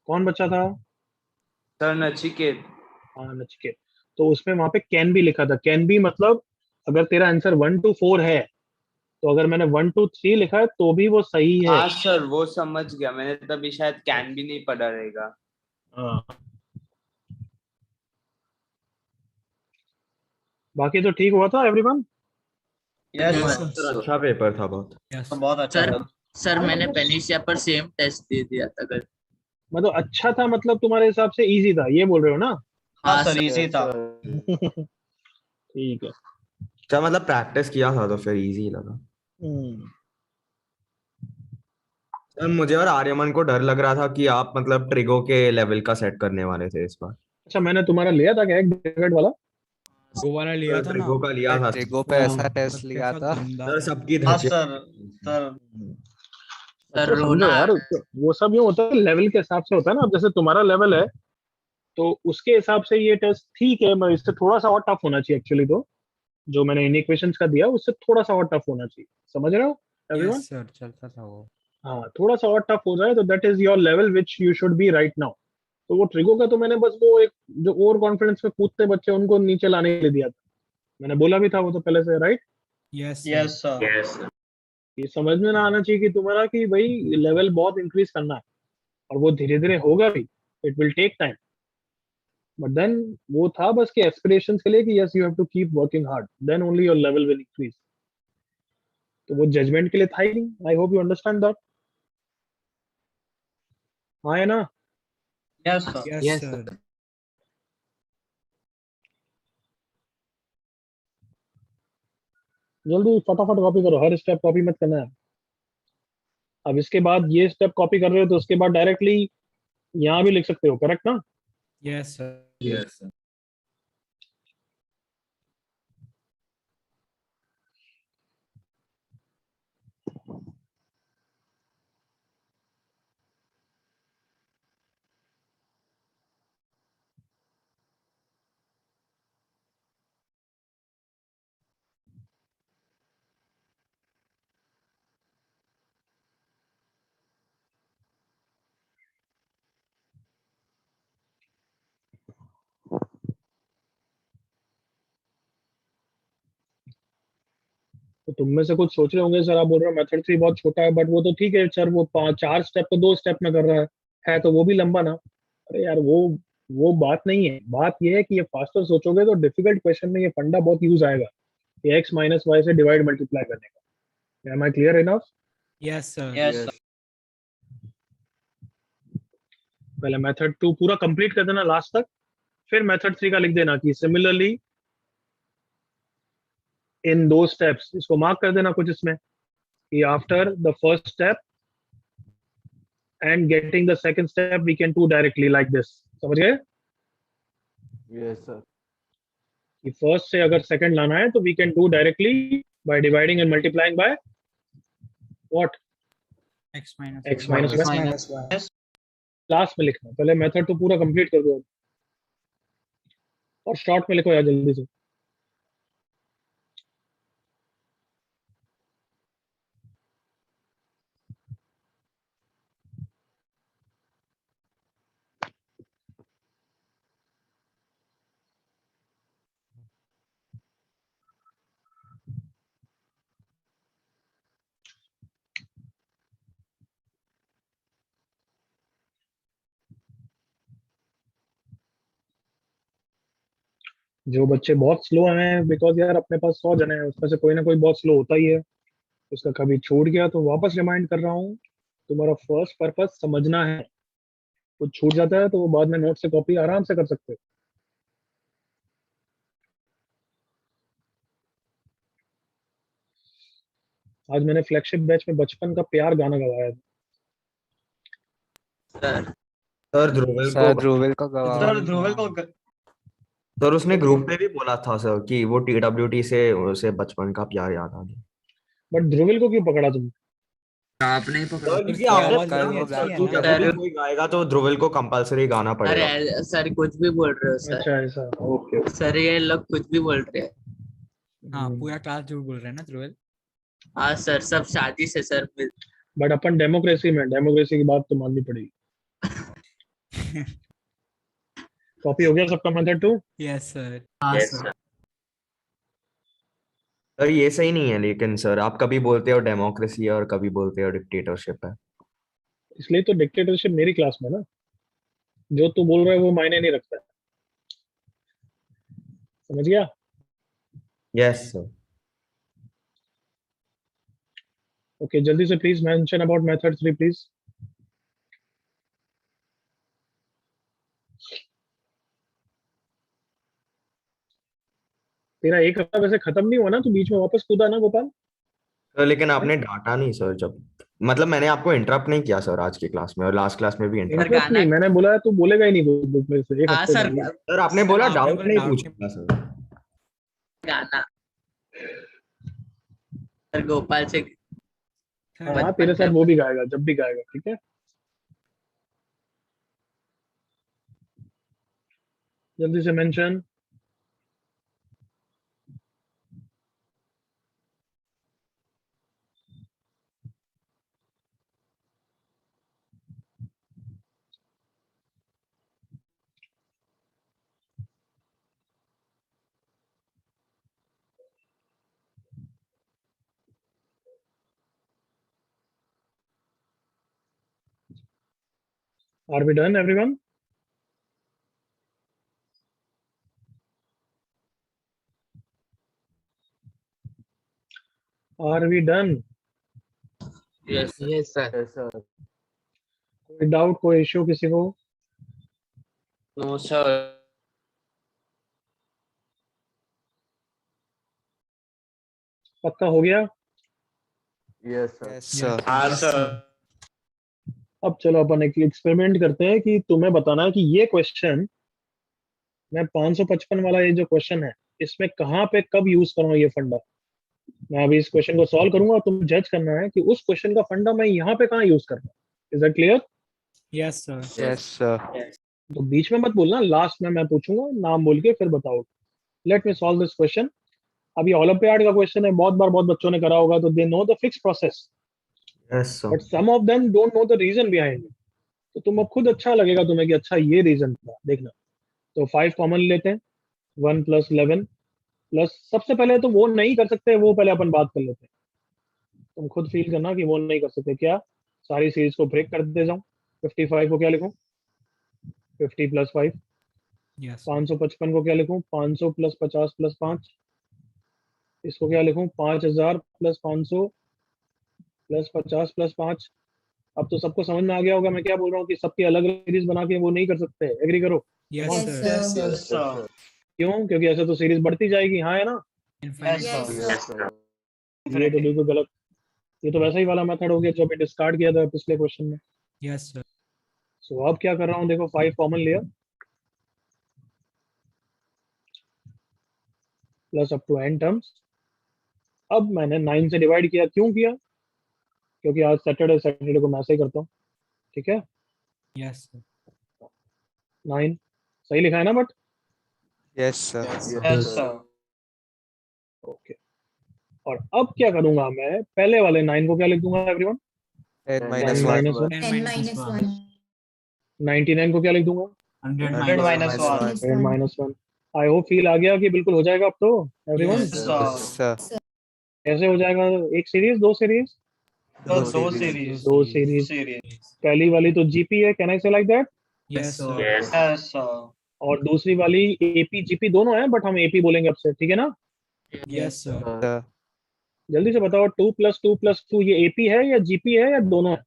कौन बच्चा था। सर नचिकेत। हाँ नचिकेत, तो उसमें वहां पे कैन बी लिखा था। कैन बी मतलब अगर तेरा आंसर 1 to 4 है, तो अगर मैंने 1 to 3 लिखा है तो भी वो सही है। हाँ सर वो समझ गया मैंने, तभी शायद कैन भी नहीं पढ़ा रहेगा। हाँ, बाकी तो ठीक हुआ था everyone. Yes Yes, sir, sir. अच्छा पेपर था बहुत। Yes. बहुत अच्छा सर था। सर मैंने पेनिसिया पर सेम टेस्ट दे दिया था कल। मतलब अच्छा था, मतलब तुम्हारे हिसाब से इजी था, ये बोल रहे हो ना? हाँ हाँ सर, सर। इजी Yes, था। sir. ठीक है। अच्छा मतलब प्रैक्टिस किया था तो फिर इजी लगा। सर मुझे और आर्यमन को डर लग रहा था कि आप मतलब ट्रिगो के लेवल का सेट करने वाले थे इस बार। अच्छा, मैंने तुम्हारा लिया था क्या एक डिबेट वाला? वो वाला लिया था ना, ट्रिगो का लिया था ट्रिगो पे ऐसा टेस्ट पर लिया कैसा था। गंदा सर, था। सबकी हाँ धज्जियां। सर, सर सर अच्छा समझो रोना आ यार, रहा है। वो सब यूं होता है, लेवल के हिसाब से होता है ना। अब जैसे तुम्हारा लेवल है तो उसके हिसाब से ये टेस्ट ठीक है, मैं इससे थोड़ा सा और टफ होना चाहिए एक्चुअली। तो जो मैंने इन इक्वेशंस का दिया उससे थोड़ा सा और टफ होना चाहिए, समझ रहे हो एवरीवन? यस सर, चलता था वो। हाँ, थोड़ा सा और टफ हो जाए तो that is your level which you should be right now. तो वो ट्रिगो का तो मैंने बस वो एक जो ओवर कॉन्फिडेंस में कूदते बच्चे उनको नीचे लाने के लिए दिया था, मैंने बोला भी था वो तो पहले से, right? Yes sir. Yes sir, yes sir. ये समझ में ना आना चाहिए कि तुम्हारा कि भाई लेवल बहुत इंक्रीज करना है, और वो धीरे धीरे होगा भी, it will take time. But then वो था बस कि एस्पिरेशंस के लिए कि yes you have to keep working hard, then only your level will increase. तो वो जजमेंट के लिए था ही नहीं। I hope you understand that. हाँ है ना? Yes sir. Yes Yes, sir. जल्दी फटाफट कॉपी करो, हर स्टेप कॉपी मत करना है। अब इसके बाद ये स्टेप कॉपी कर रहे हो तो उसके बाद डायरेक्टली यहाँ भी लिख सकते हो, करेक्ट ना? Yes sir. Yes sir. तो तुम में से कुछ सोच रहे होंगे सर, आप बोल रहे हो मेथड 3 बहुत छोटा है, बट वो तो ठीक है सर, वो 4 स्टेप को 2 स्टेप में कर रहा है तो वो भी लंबा ना। अरे यार वो बात नहीं है। बात ये है कि ये फास्टर सोचोगे तो डिफिकल्ट क्वेश्चन में ये फंडा बहुत यूज आएगा, कि एक्स माइनस वाई से डिवाइड मल्टीप्लाई करने का। Am I clear enough? Yes sir. Yes Yes. Sir. पहले मेथड 2 पूरा कंप्लीट कर देना लास्ट तक, फिर मेथड 3 का लिख देना कि सिमिलरली इन 2 स्टेप्स। इसको मार्क कर देना कुछ इसमें कि after the first step and getting the second step we can do directly like this। समझ गए? Yes, sir. कि फर्स्ट से अगर सेकंड लाना है तो we can do directly by dividing and multiplying by what? X minus x minus y। minus y. Last में लिखना, पहले मेथड तो पूरा कंप्लीट कर दो और शॉर्ट में लिखो यार जल्दी से। जो बच्चे बहुत स्लो हैं, बिकॉज यार अपने पास 100 जने हैं, उसमें से कोई ना कोई बहुत स्लो होता ही है, उसका कभी छूट गया तो वापस रिमाइंड कर रहा हूँ। तुम्हारा फर्स्ट पर्पस समझना है, कुछ छूट जाता है तो वो बाद में नोट से कॉपी आराम से कर सकते हो। आज मैंने फ्लैगशिप बैच में बचपन का प्यार गाना गवाया था। सर सर ध्रुवल सर को ध्रुवल का गवाह। सर ध्रुवल को सर उसने ग्रुप में भी बोला था सर कि वो TWT से उसे बचपन का प्यार याद आ गया। बट ध्रुवल को क्यों पकड़ा तुम? आपने ही पकड़ा। सर क्योंकि उसकी आपने आवाज बोला बड़ी था अच्छी है कि ना। जब भी कोई गाएगा तो ध्रुवल को कंपलसरी गाना पड़ेगा। अरे सर कुछ भी बोल रहे हो सर। अच्छा ऐसा, ओके। सर ये लोग कुछ भी बोल रहे हैं। हाँ, पूरा क्लास झूठ बोल रहे हैं ना ध्रुवल। हाँ सर, सब शादी से सर बट अपन डेमोक्रेसी में, डेमोक्रेसी की बात तो माननी पड़ेगी। कॉपी हो गया सबका मेथड 2? Yes, sir. हाँ यस सर सर। सर ये सही नहीं है, लेकिन सर आप कभी बोलते हो डेमोक्रेसी और कभी बोलते हो डिक्टेटरशिप है। इसलिए तो डिक्टेटरशिप मेरी क्लास में ना, जो तू बोल रहा है वो मायने नहीं रखता है, समझ गया? Yes sir. ओके, जल्दी से please mention about method 3 please. तेरा एक हफ्ता वैसे खत्म नहीं हुआ ना, तो बीच में वापस कूदा ना गोपाल? सर लेकिन आपने डांटा नहीं सर, जब मतलब मैंने आपको इंटरप्ट नहीं किया सर आज की क्लास में, और लास्ट क्लास में भी इंटरप्ट। इंटरेस्ट नहीं, मैंने बोला है तू बोलेगा ही नहीं बुक में से एक हाँ हफ्ते सर बाद। सर आपने बोला आपने डाउट बोला नहीं doubt पूछूंगा सर। गाना सर गोपाल से Sir, हाँ तेरे साथ वो भी गाएगा जब भी गाएगा, ठीक है? जल्दी से mention. Are we done, everyone? Are we done? Yes Yes, sir. कोई डाउट, कोई इश्यू किसी को? No sir. पक्का हो गया? Yes, sir. Yes sir. हाँ सर। अब चलो अपन एक एक्सपेरिमेंट करते हैं कि तुम्हें बताना है कि ये क्वेश्चन, मैं 555 वाला ये जो क्वेश्चन है, इसमें कहाँ पे कब यूज करूँ ये फंडा। मैं अभी इस क्वेश्चन को सॉल्व करूंगा, तुम जज करना है कि उस क्वेश्चन का फंडा मैं यहाँ पे कहाँ यूज कर रहा हूँ। Is that clear? yes, sir. Yes sir. तो बीच में मत बोलना, लास्ट में मैं पूछूंगा, नाम बोल के फिर बताओ। Let me solve this question. अभी ओलंपियाड का क्वेश्चन है, बहुत बार बहुत बच्चों ने करा होगा, तो they know the fix process, yes sir. But some of them don't know the reason behind it. तो तुम अब खुद अच्छा लगेगा तुम्हें कि अच्छा ये रीजन था, देखना। तो 5 कॉमन लेते हैं, 1 प्लस 11 प्लस, सबसे पहले तो वो नहीं कर सकते, वो पहले अपन बात कर लेते हैं। तुम खुद फील करना कि वो नहीं कर सकते क्या। सारी सीरीज को ब्रेक कर दे जाऊं। 55 को क्या लिखूं? 50 प्लस 5। Yes. 555 को क्या लिखूं? 500 प्लस 50 प्लस 5। इसको क्या लिखूं? 5000 प्लस 500 प्लस 50 प्लस 5। अब तो सबको समझ में आ गया होगा मैं क्या बोल रहा हूँ, कि सबकी अलग अलग सीरीज बना के वो नहीं कर सकते। एग्री करो? Yes, Come on. sir. Yes, sir. क्यों? क्योंकि ऐसे तो सीरीज बढ़ती जाएगी, हाँ है ना? Infinite. Yes, sir. Yes sir. ये तो बिल्कुल गलत। ये तो वैसा ही वाला मेथड हो गया जो अभी डिस्कार्ड किया था पिछले क्वेश्चन में। Yes, sir. सो अब क्या कर रहा हूँ, देखो 5 कॉमन लिया, plus up to n terms. अब मैंने 9 से डिवाइड किया, क्यों किया? क्योंकि आज सैटरडे, सैटरडे को मैं ऐसे ही करता हूँ, ठीक है? Yes, sir. 9 सही लिखा है ना? But yes sir. Yes, sir. Okay. और अब क्या करूंगा मैं, पहले वाले 9 को क्या लिख दूंगा एवरीवन? 10 10 माइनस 1। माइनस 1। 10 minus 1. 99 को क्या लिख दूंगा? 100 100 minus minus 1. 10 minus 1। I hope feel आ गया कि बिल्कुल हो जाएगा अब तो everyone. Yes, Yes, sir. Sir. कैसे हो जाएगा? एक सीरीज, दो सीरीज? Sir, दो दो series. series. दो सीरीज। Series. पहली वाली तो जीपी है, कैन आई से like that? Yes, sir. Yes Yes, sir. और दूसरी वाली एपी जीपी दोनों है, बट हम एपी बोलेंगे अब से, ठीक है ना? Yes, sir. सर। जल्दी से बताओ, 2 प्लस 2 प्लस 2 ये एपी है या जीपी है या दोनों है?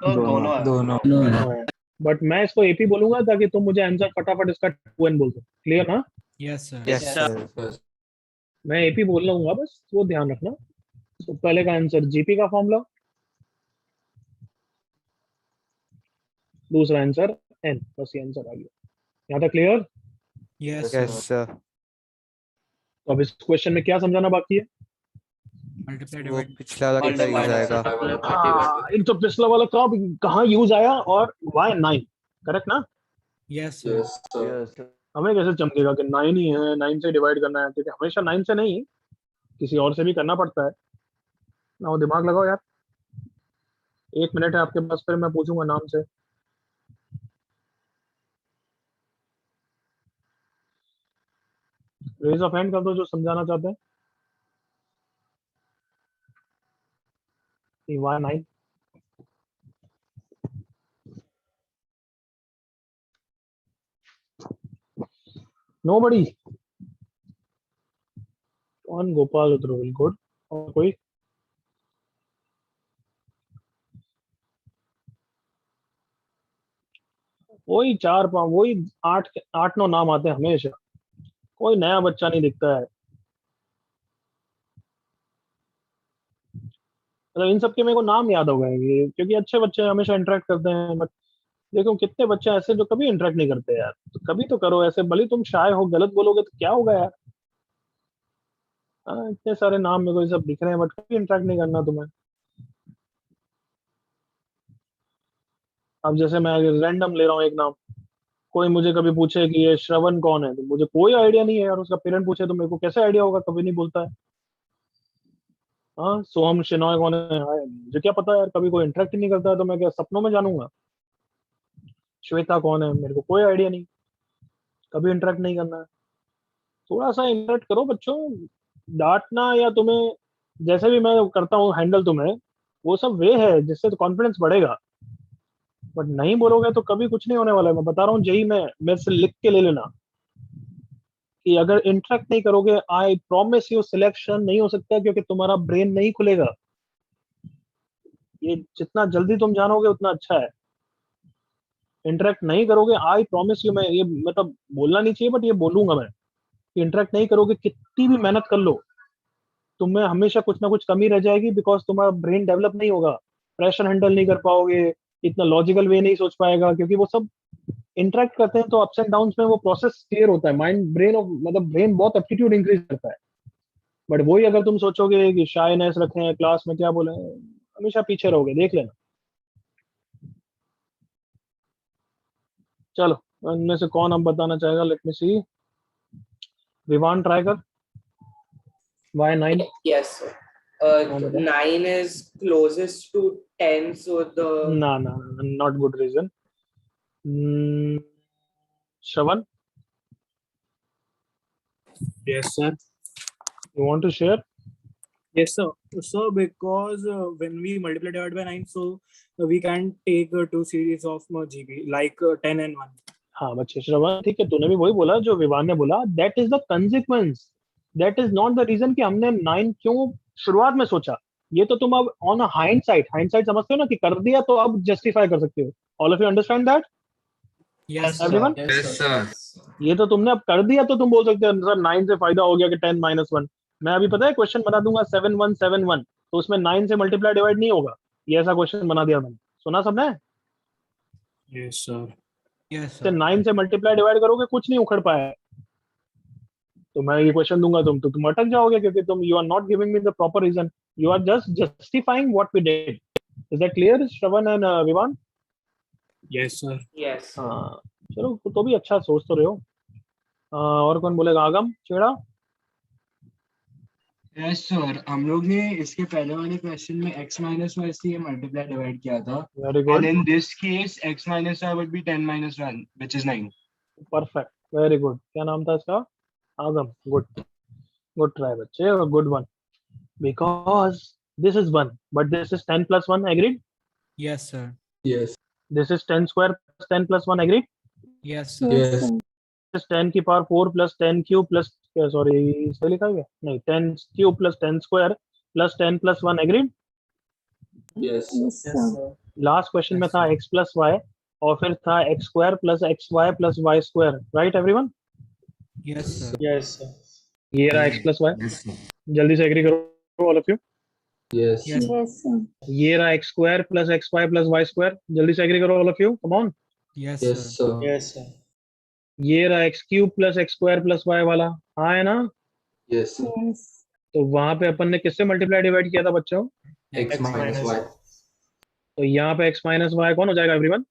तो दोनों है। दोनों। बट मैं इसको एपी बोलूंगा ताकि तुम मुझे आंसर फटाफट इसका 2n बोल दो। क्लियर ना? Yes, sir. Yes Yes, sir. मैं एपी बोल रहा हूँ, बस वो ध्यान रखना। तो पहले का आंसर जीपी का फॉर्मूला, दूसरा आंसर एन, बस ये आंसर आ गया। यहाँ तक clear? Yes, yes sir. Sir. तो अब इस क्वेश्चन में क्या समझाना बाकी है? Multiply, वो divide. पिछला वाला कितना यूज आएगा? एक तो पिछला वाला कहाँ यूज आया और वाई 9, करेक्ट ना? Yes, sir. Yes, sir. हमें कैसे चमकेगा कि 9 ही है, 9 से डिवाइड करना है? क्योंकि हमेशा 9 से नहीं, किसी और से भी करना पड़ता है ना। वो दिमाग लगाओ यार। 1 मिनट है आपके पास, फिर मैं पूछूंगा नाम से। रेज ऑफ हैंड कर दो जो समझाना चाहते हैं। Y9 nobody on Gopal Dhruval good. और कोई? वही चार पांच वही आठ आठ नौ नाम आते हैं हमेशा, कोई नया बच्चा नहीं दिखता है। मतलब इन सब के मेरे को नाम याद हो गए ये, क्योंकि अच्छे बच्चे हमेशा इंटरेक्ट करते हैं। बट देखो कितने बच्चे ऐसे जो कभी इंटरेक्ट नहीं करते यार, तो कभी तो करो ऐसे, भले तुम शाय हो, गलत बोलोगे तो क्या होगा यार। हाँ, इतने सारे नाम मेरे को ये सब दिख रहे हैं बट कभी इंटरेक्ट नहीं करना तुम्हें। अब जैसे मैं रैंडम ले रहा हूँ एक नाम, कोई मुझे कभी पूछे कि ये श्रवण कौन है, तो मुझे कोई आइडिया नहीं है यार। उसका पेरेंट पूछे तो मेरे को कैसे आइडिया होगा, कभी नहीं बोलता है। हाँ, सोहम शेनॉय कौन है, हाँ, मुझे क्या पता यार, कभी कोई इंटरेक्ट ही नहीं करता है तो मैं क्या सपनों में जानूंगा। श्वेता कौन है, मेरे को कोई आइडिया नहीं, कभी इंटरेक्ट नहीं करना है। थोड़ा सा इंटरेक्ट करो बच्चों। डांटना या तुम्हें जैसे भी मैं करता हूँ हैंडल तुम्हें, वो सब वे है जिससे तो कॉन्फिडेंस बढ़ेगा। बट नहीं बोलोगे तो कभी कुछ नहीं होने वाला है। मैं बता रहा हूँ, जेई में मेरे से लिख के ले लेना कि अगर इंटरेक्ट नहीं करोगे, आई प्रॉमिस यू सिलेक्शन नहीं हो सकता, क्योंकि तुम्हारा ब्रेन नहीं खुलेगा। ये जितना जल्दी तुम जानोगे उतना अच्छा है। इंटरेक्ट नहीं करोगे, आई प्रॉमिस यू, मैं ये मतलब बोलना नहीं चाहिए बट ये बोलूंगा मैं, कि इंटरेक्ट नहीं करोगे, कितनी भी मेहनत कर लो, तुम्हें हमेशा कुछ ना कुछ कमी रह जाएगी, बिकॉज तुम्हारा ब्रेन डेवलप नहीं होगा, प्रेशर हैंडल नहीं कर पाओगे, इतना लॉजिकल वे नहीं सोच पाएगा, क्योंकि वो सब इंटरेक्ट करते हैं तो अप्स एंड डाउन्स में वो प्रोसेस क्लियर होता है। माइंड ब्रेन ऑफ मतलब ब्रेन बहुत एप्टीट्यूड इंक्रीज करता है। बट वही अगर तुम सोचोगे कि शायनेस रखें क्लास में, क्या बोले, हमेशा पीछे रहोगे, देख लेना। चलो इनमें से कौन अब बताना चाहेगा, लेट मी सी। विवान ट्राई कर। Y9 Yes, sir. कौन बता? 9 is closest to 10, so the ना ना, not good reason. Shravan, Yes, sir. You want to share? Yes, sir. So because when we multiply divide by 9, so we can take two series of GB like 10 and 1. हाँ बच्चे, श्रवण ठीक है, तूने भी वही बोला जो विवान ने बोला, that is the consequence, that is not the reason कि हमने 9 क्यों शुरुआत में सोचा। ये तो तुम अब ऑन हाइंडसाइट समझते हो ना, कि कर दिया तो अब जस्टिफाई कर सकते हो। All of you understand that? Yes, sir. Everyone? yes, sir. ये तो तुमने अब कर दिया तो तुम बोल सकते हो सर 9 से फायदा हो गया कि 10 - 1। मैं अभी पता है क्वेश्चन बना दूंगा 7171, तो उसमें 9 से मल्टीप्लाई डिवाइड नहीं होगा। ये ऐसा क्वेश्चन बना दिया मैंने, सुना सबने? Yes, sir. Yes, से sir. 9 से मल्टीप्लाई डिवाइड करोगे कुछ नहीं उखड़ पाया है। तो मैं ये क्वेश्चन दूंगा तुम अटक जाओगे, क्योंकि तुम you are not giving me the proper reason, you are just justifying what we did. Is that clear Shravan and Vivaan? Yes, sir. Yes, sir. हाँ चलो, तो भी अच्छा सोच तो रहे हो। और कौन बोलेगा? आगम छेड़ा। यस सर, हम लोग ने इसके पहले वाले क्वेश्चन में x माइनस वाई से मल्टीप्लाई डिवाइड किया था, very and good, in this case x minus why would be 10 - 1 which is 9. Perfect, very good. क्या नाम था इसका? आगम, गुड, गुड ट्राई बच्चे, good one. Because this is 1 but this is 10 + 1, agreed? Yes, sir. Yes this is 10 square + 10 + 1, agreed? Yes, sir. Yes This is 10 की power 4 + 10 cube plus, sorry इससे लिखा है नहीं, 10 cube + 10 square + 10 + 1, agreed? Yes last question में था x + y, और फिर था x² + xy + y², right everyone? Yes, sir. Yes sir ये रहा x + y, जल्दी से एग्री करो all of you. Yes Yes. ये रहा x² + xy + y², जल्दी से एग्री करो all of you, come on. Yes, yes sir. Sir yes sir ये रहा x³ + x² + y वाला, हाँ है ना? यस सर तो वहां पे अपन ने किससे मल्टीप्लाई डिवाइड किया था बच्चों? x माइनस वाई तो यहाँ पे x - y कौन हो जाएगा एवरीवन?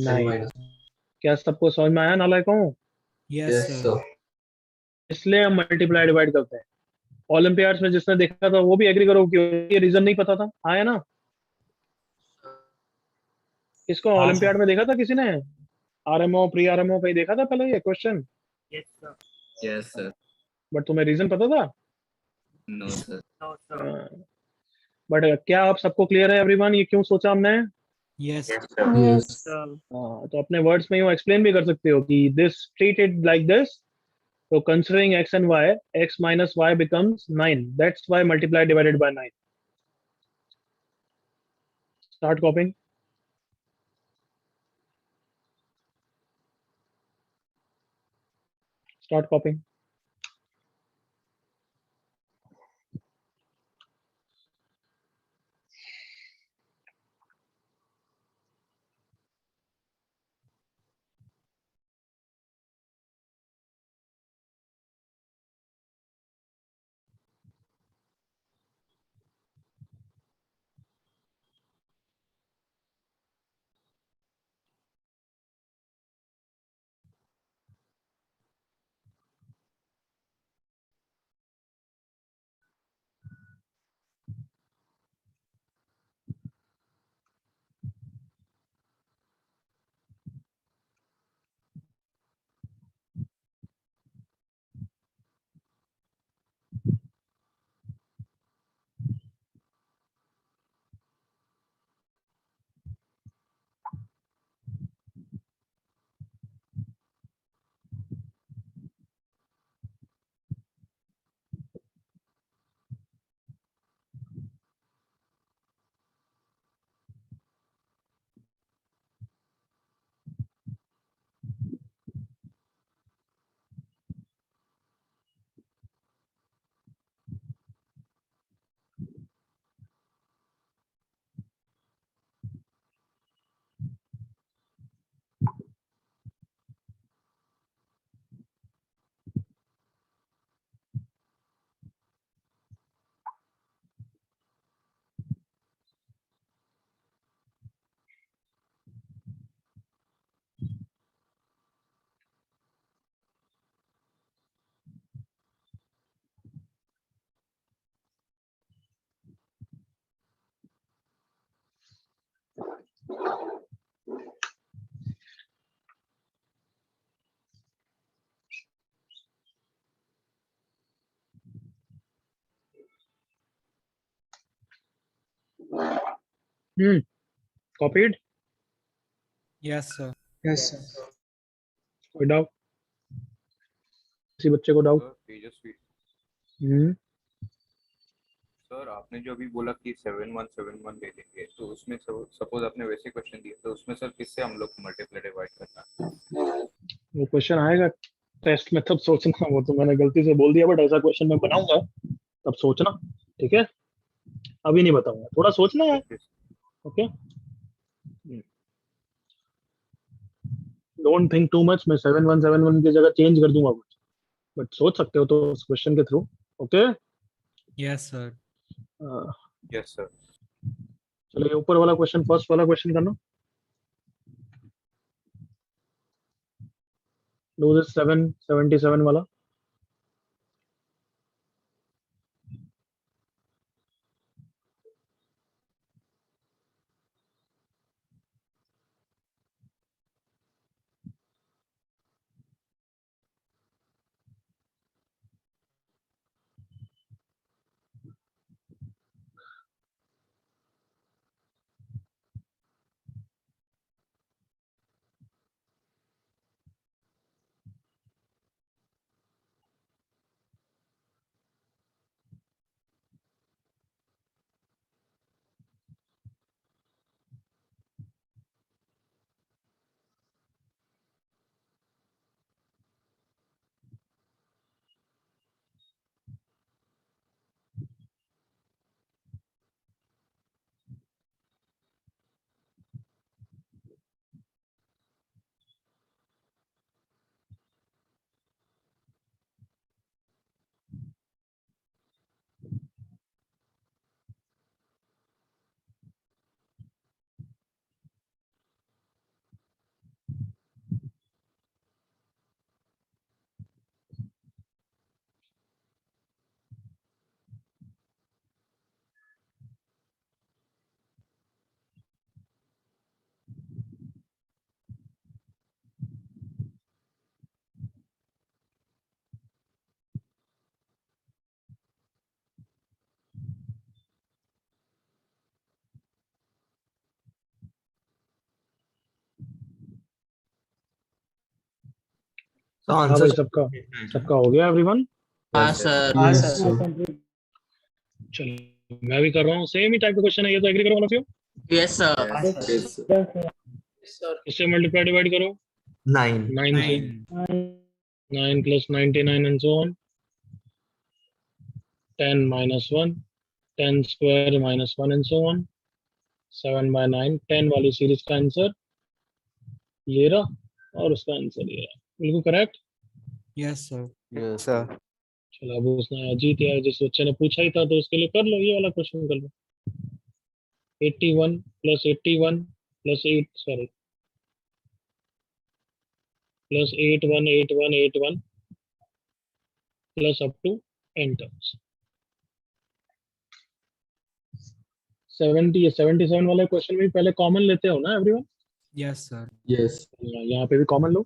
9। क्या सबको समझ में आया नालायकों? Yes, yes sir. सर इसलिए हम मल्टीप्लाई डिवाइड करते हैं। ओलंपियाड्स में जिसने देखा था वो भी एग्री करो कि ये रीजन नहीं पता था, हाँ है ना? इसको हाँ, ओलंपियाड में देखा था किसी ने? आरएमओ, प्री आरएमओ कहीं देखा था पहले ये question? Yes, sir. Yes sir. But तुम्हें रीजन पता था? No sir. बट क्या आप सबको क्लियर है एवरीवन ये क्यों सोचा हमने? Yes. Yes, sir. Yes. हाँ, तो अपने वर्ड्स में यूँ एक्सप्लेन भी कर सकते हो कि this treated like this, so considering x and y, x minus y becomes 9. That's why multiply divided by 9. Start copying. Start copying. Copied? Yes, sir. Yes, sir. कोई डाउट? किसी बच्चे को डाउट? तेजस्वी हम्म सर, आपने जो अभी बोला कि 7171 दे देंगे, तो उसमें सपोज आपने वैसे क्वेश्चन दिए तो उसमें सर किससे हम लोग मल्टीप्लाई डिवाइड करना? वो क्वेश्चन आएगा टेस्ट में तब सोचना, वो तो मैंने गलती से बोल दिया, बट ऐसा क्वेश्चन मैं बनाऊंगा तब सोचना, ठीक है? अभी नहीं बताऊंगा, थोड़ा सोचना है। Okay, don't think too much. मैं 7171 की जगह चेंज कर दूंगा कुछ, बट सोच सकते हो तो उस क्वेश्चन के through. Okay, Yes, sir. Yes sir. चलिए ऊपर वाला क्वेश्चन, फर्स्ट वाला क्वेश्चन करना। डू दिस 777 वाला। तो हाँ भाई, आंसर सबका हो गया एवरीवन? हाँ सर। चलो मैं भी कर रहा हूँ, सेम ही टाइप का क्वेश्चन है ये, तो एग्री करो all of you? Yes sir. इससे मल्टीप्लाई डिवाइड करो 9 9 से, 9 plus 99 and so on, 10 minus 1, 10 square minus 1 and so on, 7 by 9, 10 वाली सीरीज का आंसर ये रहा और उसका आंसर ये रहा, बिल्कुल correct. Yes sir. Yes sir. चलो अब उसने जीत गया, जिस बच्चे ने पूछा ही था, तो उसके लिए कर लो ये वाला क्वेश्चन कर लो। 81 plus 81 plus 8 sorry plus 818181 plus up to n terms। 70 77 वाला क्वेश्चन भी पहले कॉमन लेते हो ना एवरीवन? Yes sir. यस। यहाँ पे भी कॉमन लो।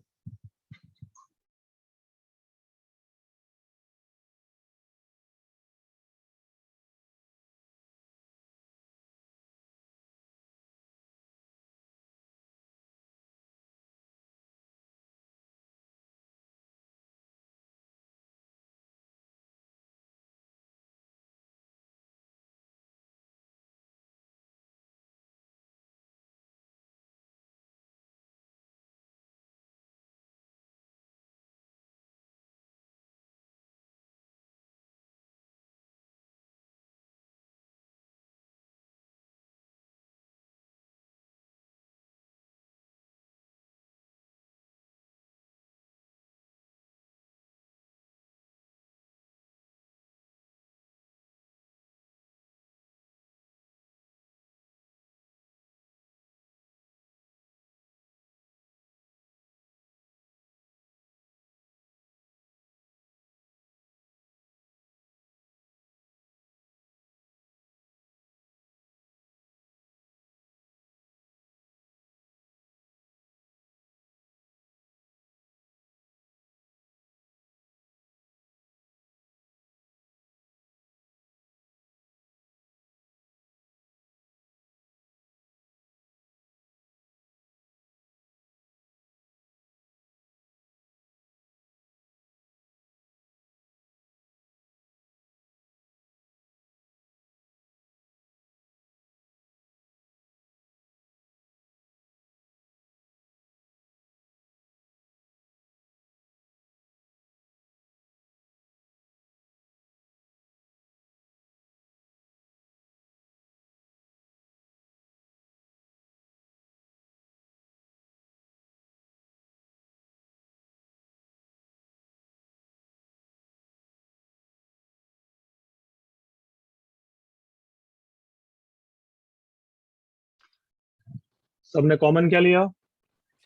सबने कॉमन क्या लिया?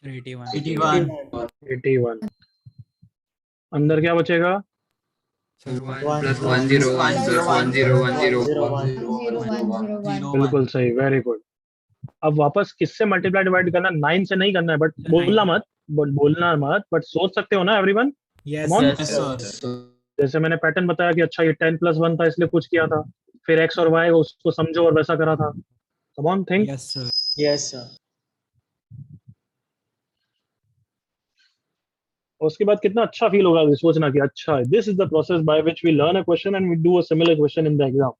81। अंदर क्या बचेगा? बिल्कुल सही, वेरी गुड। अब वापस किससे मल्टीप्लाई डिवाइड करना? 9 से नहीं करना है, बट बोलना मत, बट सोच सकते हो ना एवरीवन? जैसे मैंने पैटर्न बताया कि अच्छा ये 10 plus 1 था इसलिए कुछ किया था, फिर x और y उसको समझो और वैसा करा था। Come on think. Yes sir. उसके बाद कितना अच्छा फील होगा सोचना कि अच्छा this is the process by which we learn a question and we do a similar question in the exam.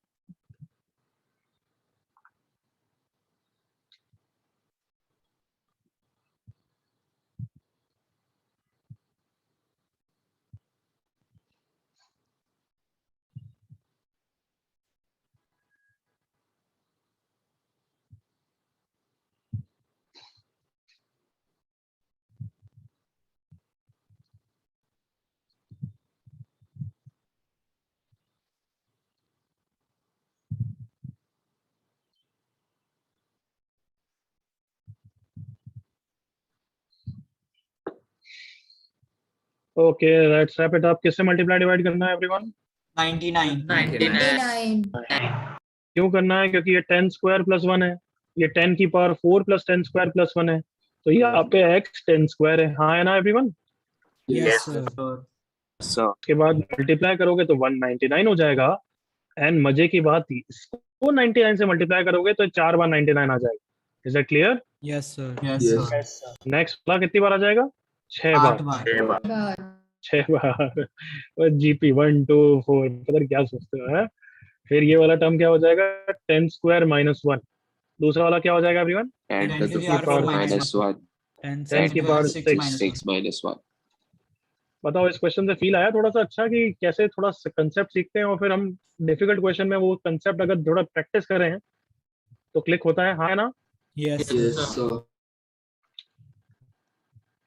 Okay let's wrap it up. किससे मल्टीप्लाई डिवाइड करना है एवरीवन? 99। क्यों करना है? क्योंकि ये 10 स्क्वायर प्लस 1 है, ये 10 की पावर 4 प्लस 10 स्क्वायर प्लस 1 है, तो ये आपके x 10 स्क्वायर है। हाँ है ना एवरीवन? Yes sir. उसके बाद मल्टीप्लाई करोगे तो 199 हो जाएगा। एंड मजे की बात इसको 99 से मल्टीप्लाई करोगे तो 4 बार 99 आ जाएगा। Is that clear? Yes sir. Yes sir. Next वाला कितनी बार आ जाएगा? 6 बार। 8 बार। 6 बार। वो जीपी 1 2 4 पता नहीं क्या सोचते हो है। फिर ये वाला टर्म क्या हो जाएगा, 10² - 1। दूसरा वाला क्या हो जाएगा everyone, 10 to 10 to the the 10 की power पावर 4 minus 6 1. -1. 10 10 to की the 10 power power to 6 the 6। minus 1. 6 -1. बताओ इस क्वेश्चन से फील आया थोड़ा सा अच्छा कि कैसे थोड़ा कंसेप्ट सीखते हैं और फिर हम डिफिकल्ट क्वेश्चन में वो कंसेप्ट अगर थोड़ा प्रैक्टिस करें हैं तो क्लिक होता है, हाँ है ना। Yes. Yes, sir.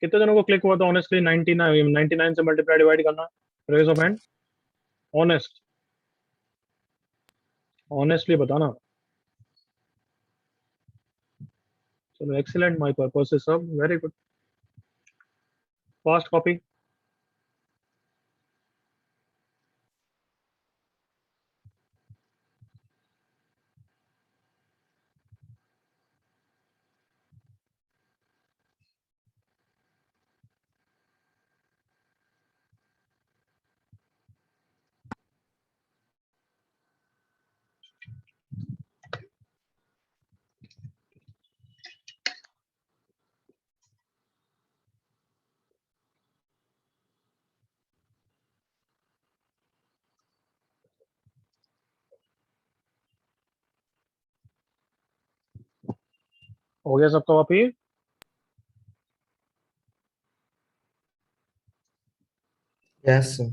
कितने जनों को क्लिक हुआ था ऑनेस्टली, 99 से मल्टीप्लाई डिवाइड करना, raise of hand, honest, honestly बताना। चलो एक्सीलेंट, माय पर्पस इज सब वेरी गुड। Fast copy. हो गया सबका copy. Yes sir.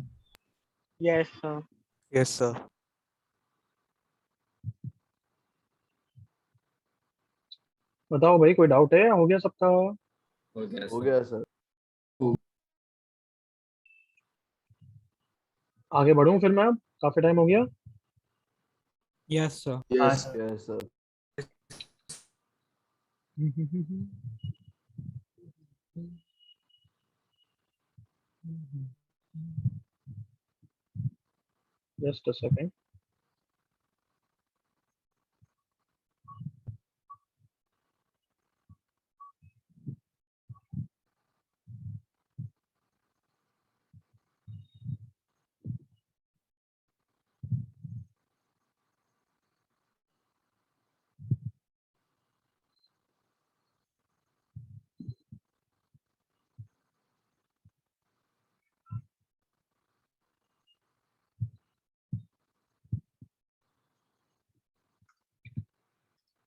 Yes, sir. Yes, sir. बताओ भाई कोई डाउट है, हो गया सबका। हो गया हो सर. गया सर। आगे बढ़ूं फिर मैं, अब काफी टाइम हो गया। Yes, sir. Yes yes sir. Just a second.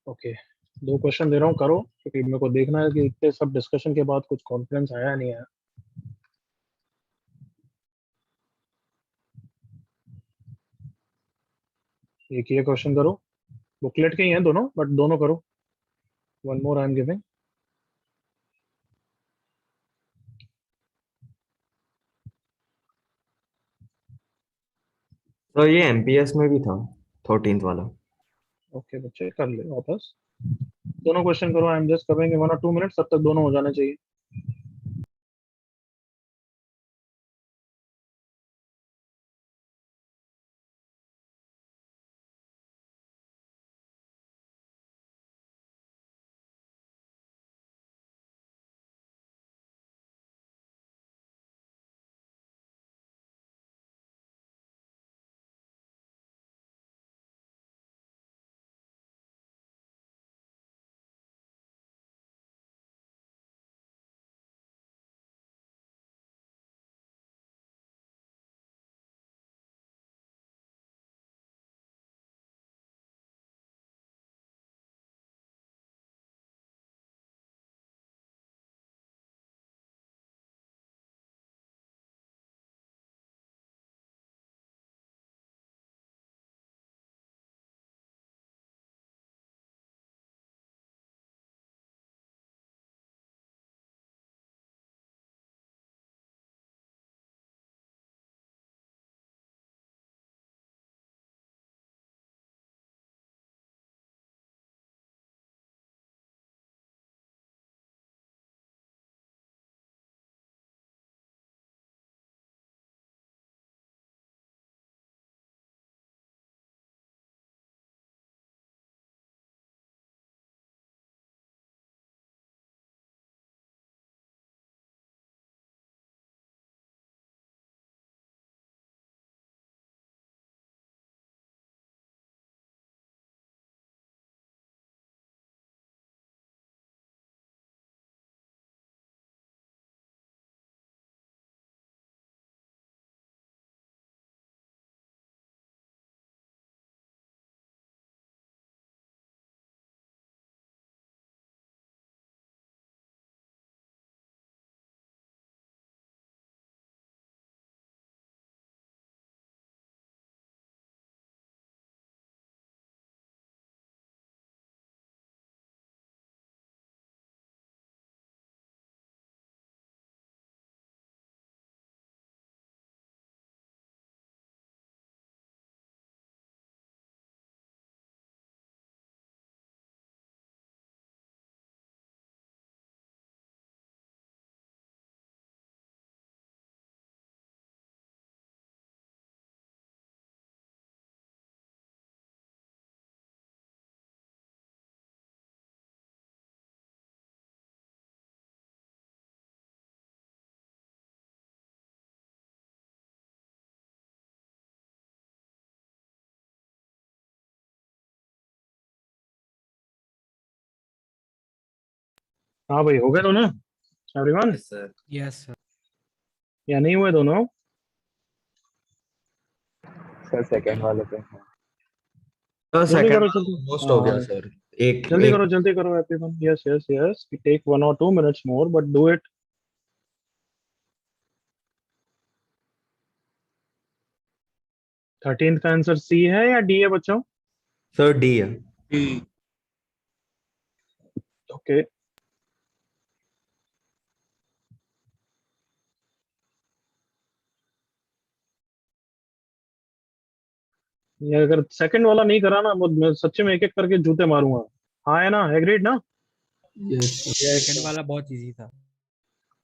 Okay, 2 question दे रहा हूँ करो, क्योंकि मेरे को देखना है कि इतने सब डिस्कशन के बाद कुछ कॉन्फिडेंस आया या नहीं आया। एक ये क्वेश्चन करो, बुकलेट के ही हैं दोनों, बट दोनों करो। One more I am giving. तो ये एमपीएस में भी था 13th वाला। ओके बच्चे कर ले वापस, दोनों क्वेश्चन करो। आई एम जस्ट करेंगे 1 or 2 मिनट्स, तब तक दोनों हो जाने चाहिए। हाँ भाई, हो गए दोनों everyone? Yes sir. Yes sir. या नहीं हुए दोनों? सर सेकंड वाले पे तो जल्दी सेकंड करो वाला जल्दी। ऑलमोस्ट हो गया हाँ, सर। एक जल्दी करो everyone. Yes yes yes, take 1 or 2 minutes more but do it. 13th का आंसर सी है या डी है बच्चों? सर डी है। ओके, ये अगर सेकंड वाला नहीं करा ना, मैं सच्चे में एक एक करके जूते मारूंगा। हाँ है ना, एग्रीड ना? सेकंड वाला बहुत इजी था।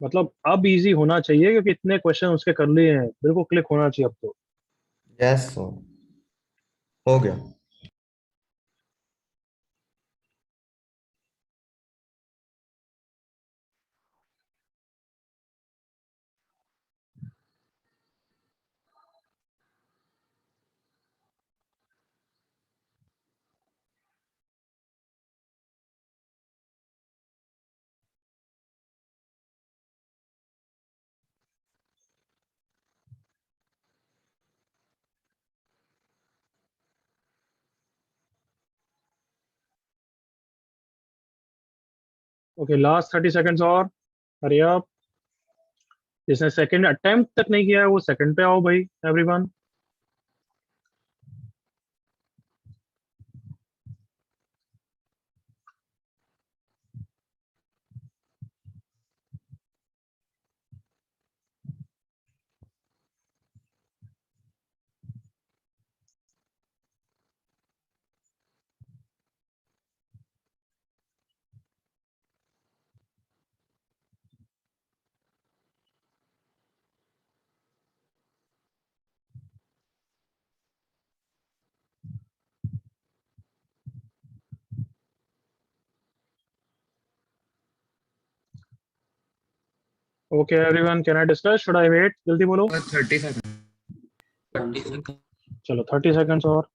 मतलब अब इजी होना चाहिए क्योंकि इतने क्वेश्चन उसके कर लिए हैं, बिल्कुल क्लिक होना चाहिए अब तो। यस सर, हो गया। ओके, लास्ट 30 सेकंड्स और, हरी अप। जिसने सेकंड अटेम्प्ट तक नहीं किया है वो सेकंड पे आओ भाई everyone. Okay everyone, can I discuss, should I wait? जल्दी बोलो। 30 सेकंड। चलो 30 सेकंड्स और।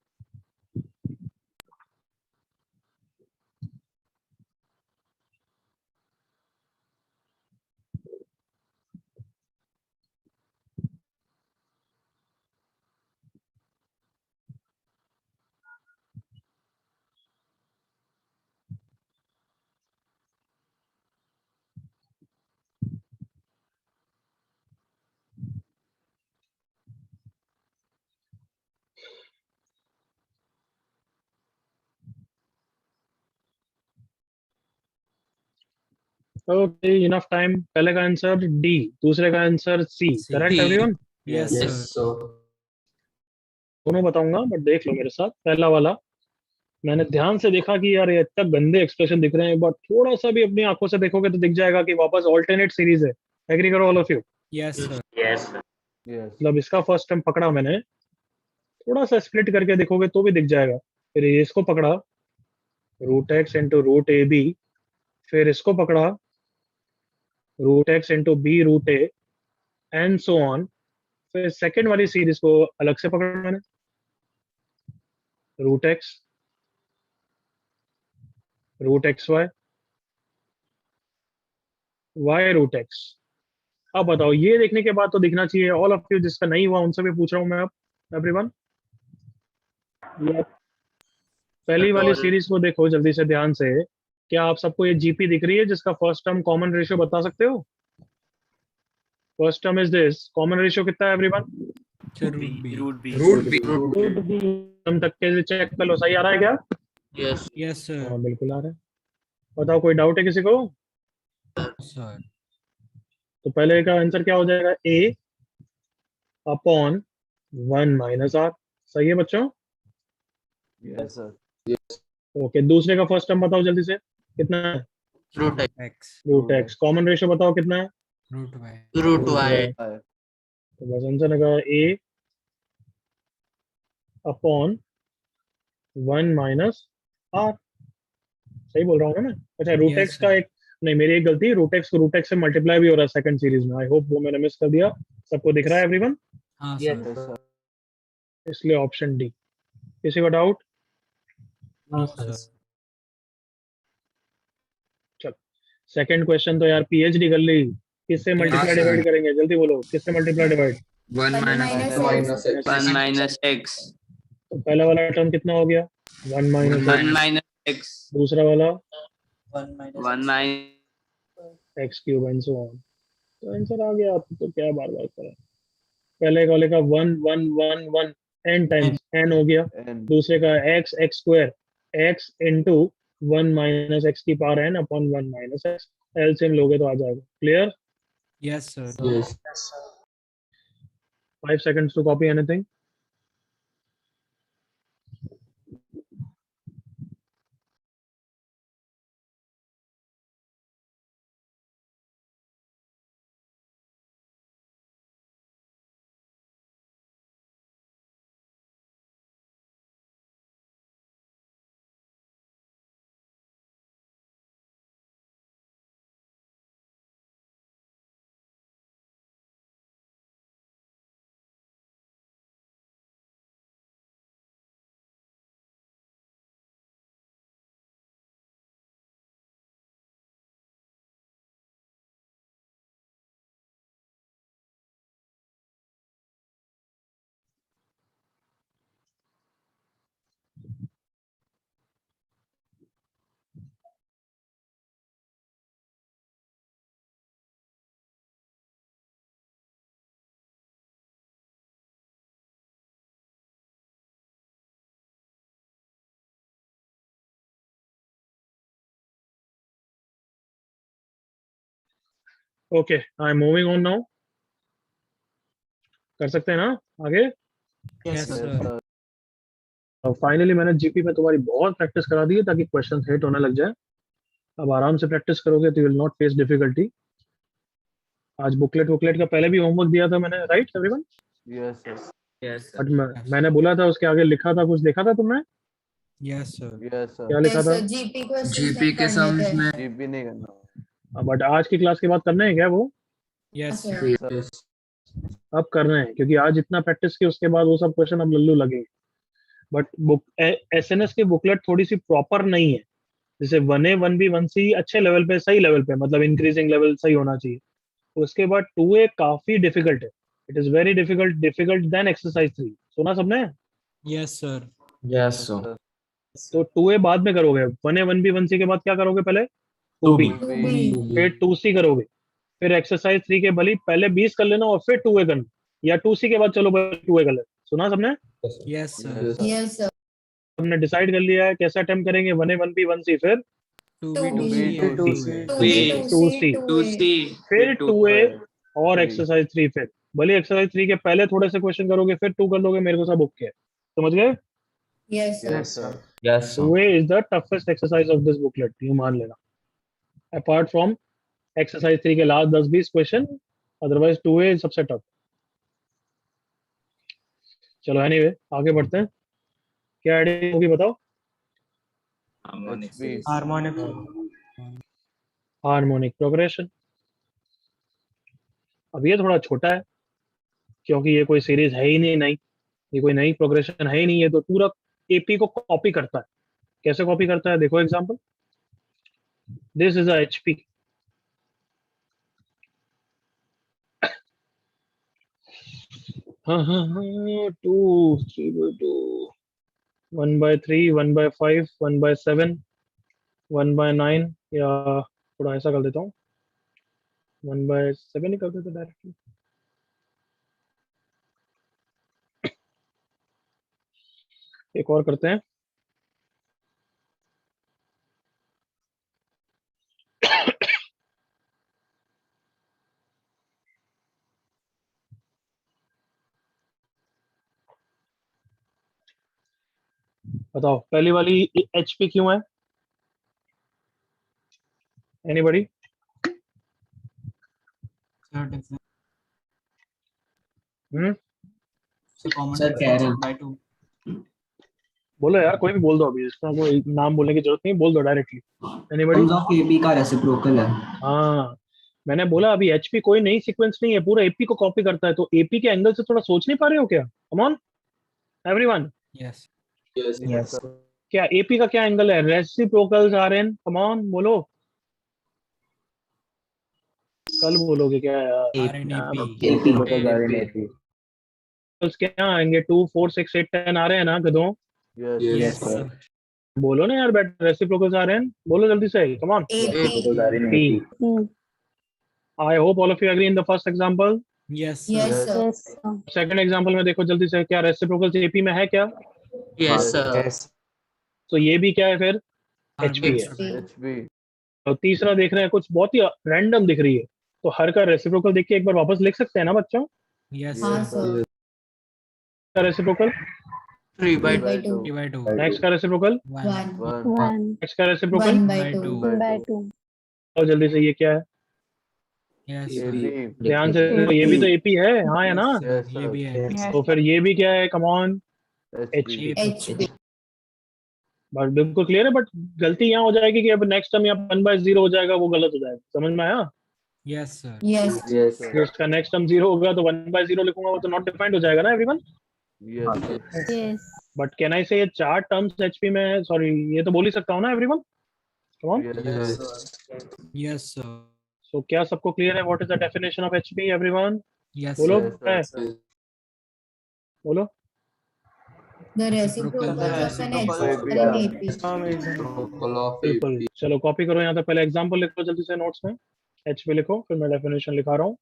Okay, enough time. पहले का आंसर डी, दूसरे का answer C, correct everyone? Yes yes sir. दोनों बताऊंगा बट देख लो मेरे साथ। पहला वाला मैंने ध्यान से देखा कि यार ये इतना गंदे एक्सप्रेशन दिख रहे हैं, बट थोड़ा सा भी अपनी आंखों से देखोगे तो दिख जाएगा कि वापस ऑल्टरनेट सीरीज है। एग्री करो all of you? Yes sir. Yes yes मतलब इसका फर्स्ट टाइम पकड़ा मैंने, थोड़ा सा स्प्लिट करके देखोगे तो भी दिख जाएगा। फिर ये इसको पकड़ा, root x into root a b. फिर इसको पकड़ा, root x into b root a, and so on. फिर सेकेंड वाली सीरीज को अलग से पकड़ा मैंने, root x y, y root x. अब बताओ, ये देखने के बाद तो दिखना चाहिए ऑल ऑफ यू, जिसका नहीं हुआ उनसे भी पूछ रहा हूँ मैं अब एवरीवन। पहली वाली सीरीज को देखो जल्दी से ध्यान से। क्या आप सबको ये जीपी दिख रही है जिसका फर्स्ट टर्म कॉमन रेशियो बता सकते हो? First term is this, common ratio कितना है एवरीवन? Root B. हम तक के चेक कर लो, सही आ रहा है क्या? Yes yes sir. हाँ बिल्कुल आ रहा है। बताओ, कोई डाउट है किसी को? सर। तो पहले का आंसर क्या हो जाएगा? ए अपॉन 1 - r। सही है बच्चों? यस सर ओके, दूसरे का फर्स्ट टर्म बताओ जल्दी से, कितना है? Root x. Root x. Common ratio बताओ कितना है? Root y. Root y. तो बस आंसर लगा ए अपॉन 1 - r। सही बोल रहा हूँ ना मैं? अच्छा, रूट Yes, एक्स का sir. एक, नहीं मेरी एक गलती, रूट एक्स को रूट एक्स से मल्टीप्लाई भी हो रहा है सेकंड सीरीज में। आई होप वो मैंने मिस कर दिया। सबको दिख रहा है एवरीवन? हाँ यस सर। सर इसलिए ऑप्शन डी। किसी को डाउट? No sir. चलो, सेकंड क्वेश्चन तो यार पीएचडी कर ली। किससे मल्टीप्लाई डिवाइड करेंगे, जल्दी बोलो, किससे multiply divide? 1 minus -x 1 minus x तो पहला वाला टर्म कितना हो गया? 1 माइनस 1 माइनस x दूसरा वाला 1 minus X cube and so on. तो आंसर आ गया, आप तो क्या बार बार करें। पहले वाले का 1 1 1 1 n टाइम्स n हो गया, n दूसरे का x x square x into 1 minus x की power n upon 1 minus x. LCM लोगे तो आ जाएगा। Clear? Yes sir. yes 5 seconds to copy anything. Okay, I am moving on now. कर सकते हैं ना आगे? Yes sir. फाइनली मैंने जीपी में तुम्हारी बहुत प्रैक्टिस करा दी है ताकि क्वेश्चन हिट होने लग जाए। अब आराम से प्रैक्टिस करोगे तो you will not face difficulty. आज बुकलेट का पहले भी होमवर्क दिया था मैंने, right everyone? yes sir yes but मैंने बोला था उसके आगे लिखा था, कुछ देखा था तुमने? Yes sir. yes sir क्या लिखा था? जीपी के सम्स में जीपी नहीं करना। बट आज की क्लास के बाद करना है क्या वो? Yes Yes. अब करना है, क्योंकि आज इतना प्रैक्टिस की उसके बाद वो सब क्वेश्चन अब लल्लू लगेंगे। बट बुक एसएनएस की बुकलेट थोड़ी सी प्रॉपर नहीं है। जैसे 1A 1B 1C अच्छे लेवल पे, सही लेवल पे, मतलब इंक्रीजिंग लेवल सही होना चाहिए। उसके बाद 2A काफी डिफिकल्ट है। It is very difficult then exercise 3। सुना सबने? Yes sir. Yes sir. तो 2A बाद में करोगे। 1A 1B 1C के बाद क्या करोगे? पहले 2B, फिर 2C करोगे, फिर एक्सरसाइज 3 के भली पहले 20 कर लेना और फिर 2A करना, या 2C के बाद चलो 2A कर लेना। सुना सबने? Yes sir. हमने डिसाइड कर लिया है कैसा अटेम्प्ट करेंगे। 1A 1B 1C, फिर 2C, 2C फिर 2A और एक्सरसाइज 3। फिर भले एक्सरसाइज 3 के पहले थोड़े से क्वेश्चन करोगे, फिर 2 कर लोगे, मेरे को सब ओके है। समझ गए? yes sir yes sir. 2A is the toughest exercise of this booklet, you मान लेना। Apart from exercise 3 के लास्ट 10-20 क्वेश्चन, अदरवाइज 2A सबसे टफ। चलो एनीवे आगे बढ़ते हैं। क्या आइडिया होगी बताओ? Harmonic progression. अब ये थोड़ा छोटा है क्योंकि ये कोई सीरीज है ही नहीं, ये कोई नई प्रोग्रेशन है ही नहीं। ये तो पूरा एपी को कॉपी करता है। कैसे कॉपी करता है देखो example. This is a HP. हाँ हाँ हाँ 2 3/2 1/3 1/5 1/7 1/9, या थोड़ा ऐसा कर देता हूँ 1/7 ही कर देता डायरेक्टली। एक और करते हैं। बताओ पहली वाली एचपी क्यों है? एनीबॉडी? बोलो यार, कोई भी बोल दो अभी, इसका कोई नाम बोलने की जरूरत नहीं, बोल दो डायरेक्टली। एनीबॉडी? एपी का रेसिप्रोकल है। हाँ मैंने बोला अभी एचपी कोई नई सीक्वेंस नहीं है, पूरा एपी को कॉपी करता है। तो एपी के एंगल से थोड़ा सोच नहीं पा रहे हो क्या? Come on everyone. यस क्या एपी का क्या एंगल है? Reciprocals are in, come on बोलो। कल बोलोगे क्या यार? तो क्या आएंगे? 2 4 6 8 10 आ रहे हैं ना गधों? Yes, sir. बोलो ना यार, बेट रेसिप्रोकल्स आ रहे हैं, बोलो जल्दी से, come on. P. I hope all of you agree in the first example. Yes, Yes, sir. sir. Second example में देखो जल्दी से, क्या रेसिप्रोकल्स एपी में है क्या? Yes, sir. तो ये भी क्या है फिर? एचपी है। HB. और तीसरा देख रहे हैं कुछ बहुत ही रैंडम दिख रही है, तो हर का रेसिप्रोकल देख के एक बार वापस लिख सकते हैं ना बच्चों? Yes, Yes, sir. sir. का रेसिप्रोकल 3 by 2. 3 by 2. नेक्स्ट का रेसिप्रोकल 1. नेक्स्ट का रेसिप्रोकल 1 by 2. और जल्दी से ये क्या है? Yes, sir. AB. ध्यान से देखो, ये भी तो एपी है, हाँ है ना? Yes, ये भी sir. है। तो फिर ये भी क्या है? Come on, HB. HP. But बिल्कुल क्लियर है, बट गलती यहाँ हो जाएगी कि अब नेक्स्ट टाइम यहाँ 1/0 हो जाएगा, वो गलत हो जाएगा, समझ में आया? Yes, sir. Yes, sir. तो इसका नेक्स्ट टर्म 0 होगा तो 1/0 लिखूंगा, वो तो नॉट डिफाइंड हो जाएगा ना everyone? Yes, sir. But can I से ये 4 टर्म्स एचपी में है? सॉरी, ये तो बोल ही सकता हूँ ना everyone? Come on. Yes, sir. Yes, sir. सो क्या सबको क्लियर है? What is the definition of HP everyone? Yes, बोलो Yes, है, sir. बोलो। The reciprocals of an Reciprocal and AP. बिल्कुल, चलो कॉपी करो, यहाँ तक पहले एग्जांपल लिखो जल्दी से नोट्स में, एचपी लिखो, फिर मैं डेफिनेशन लिखा रहा हूँ।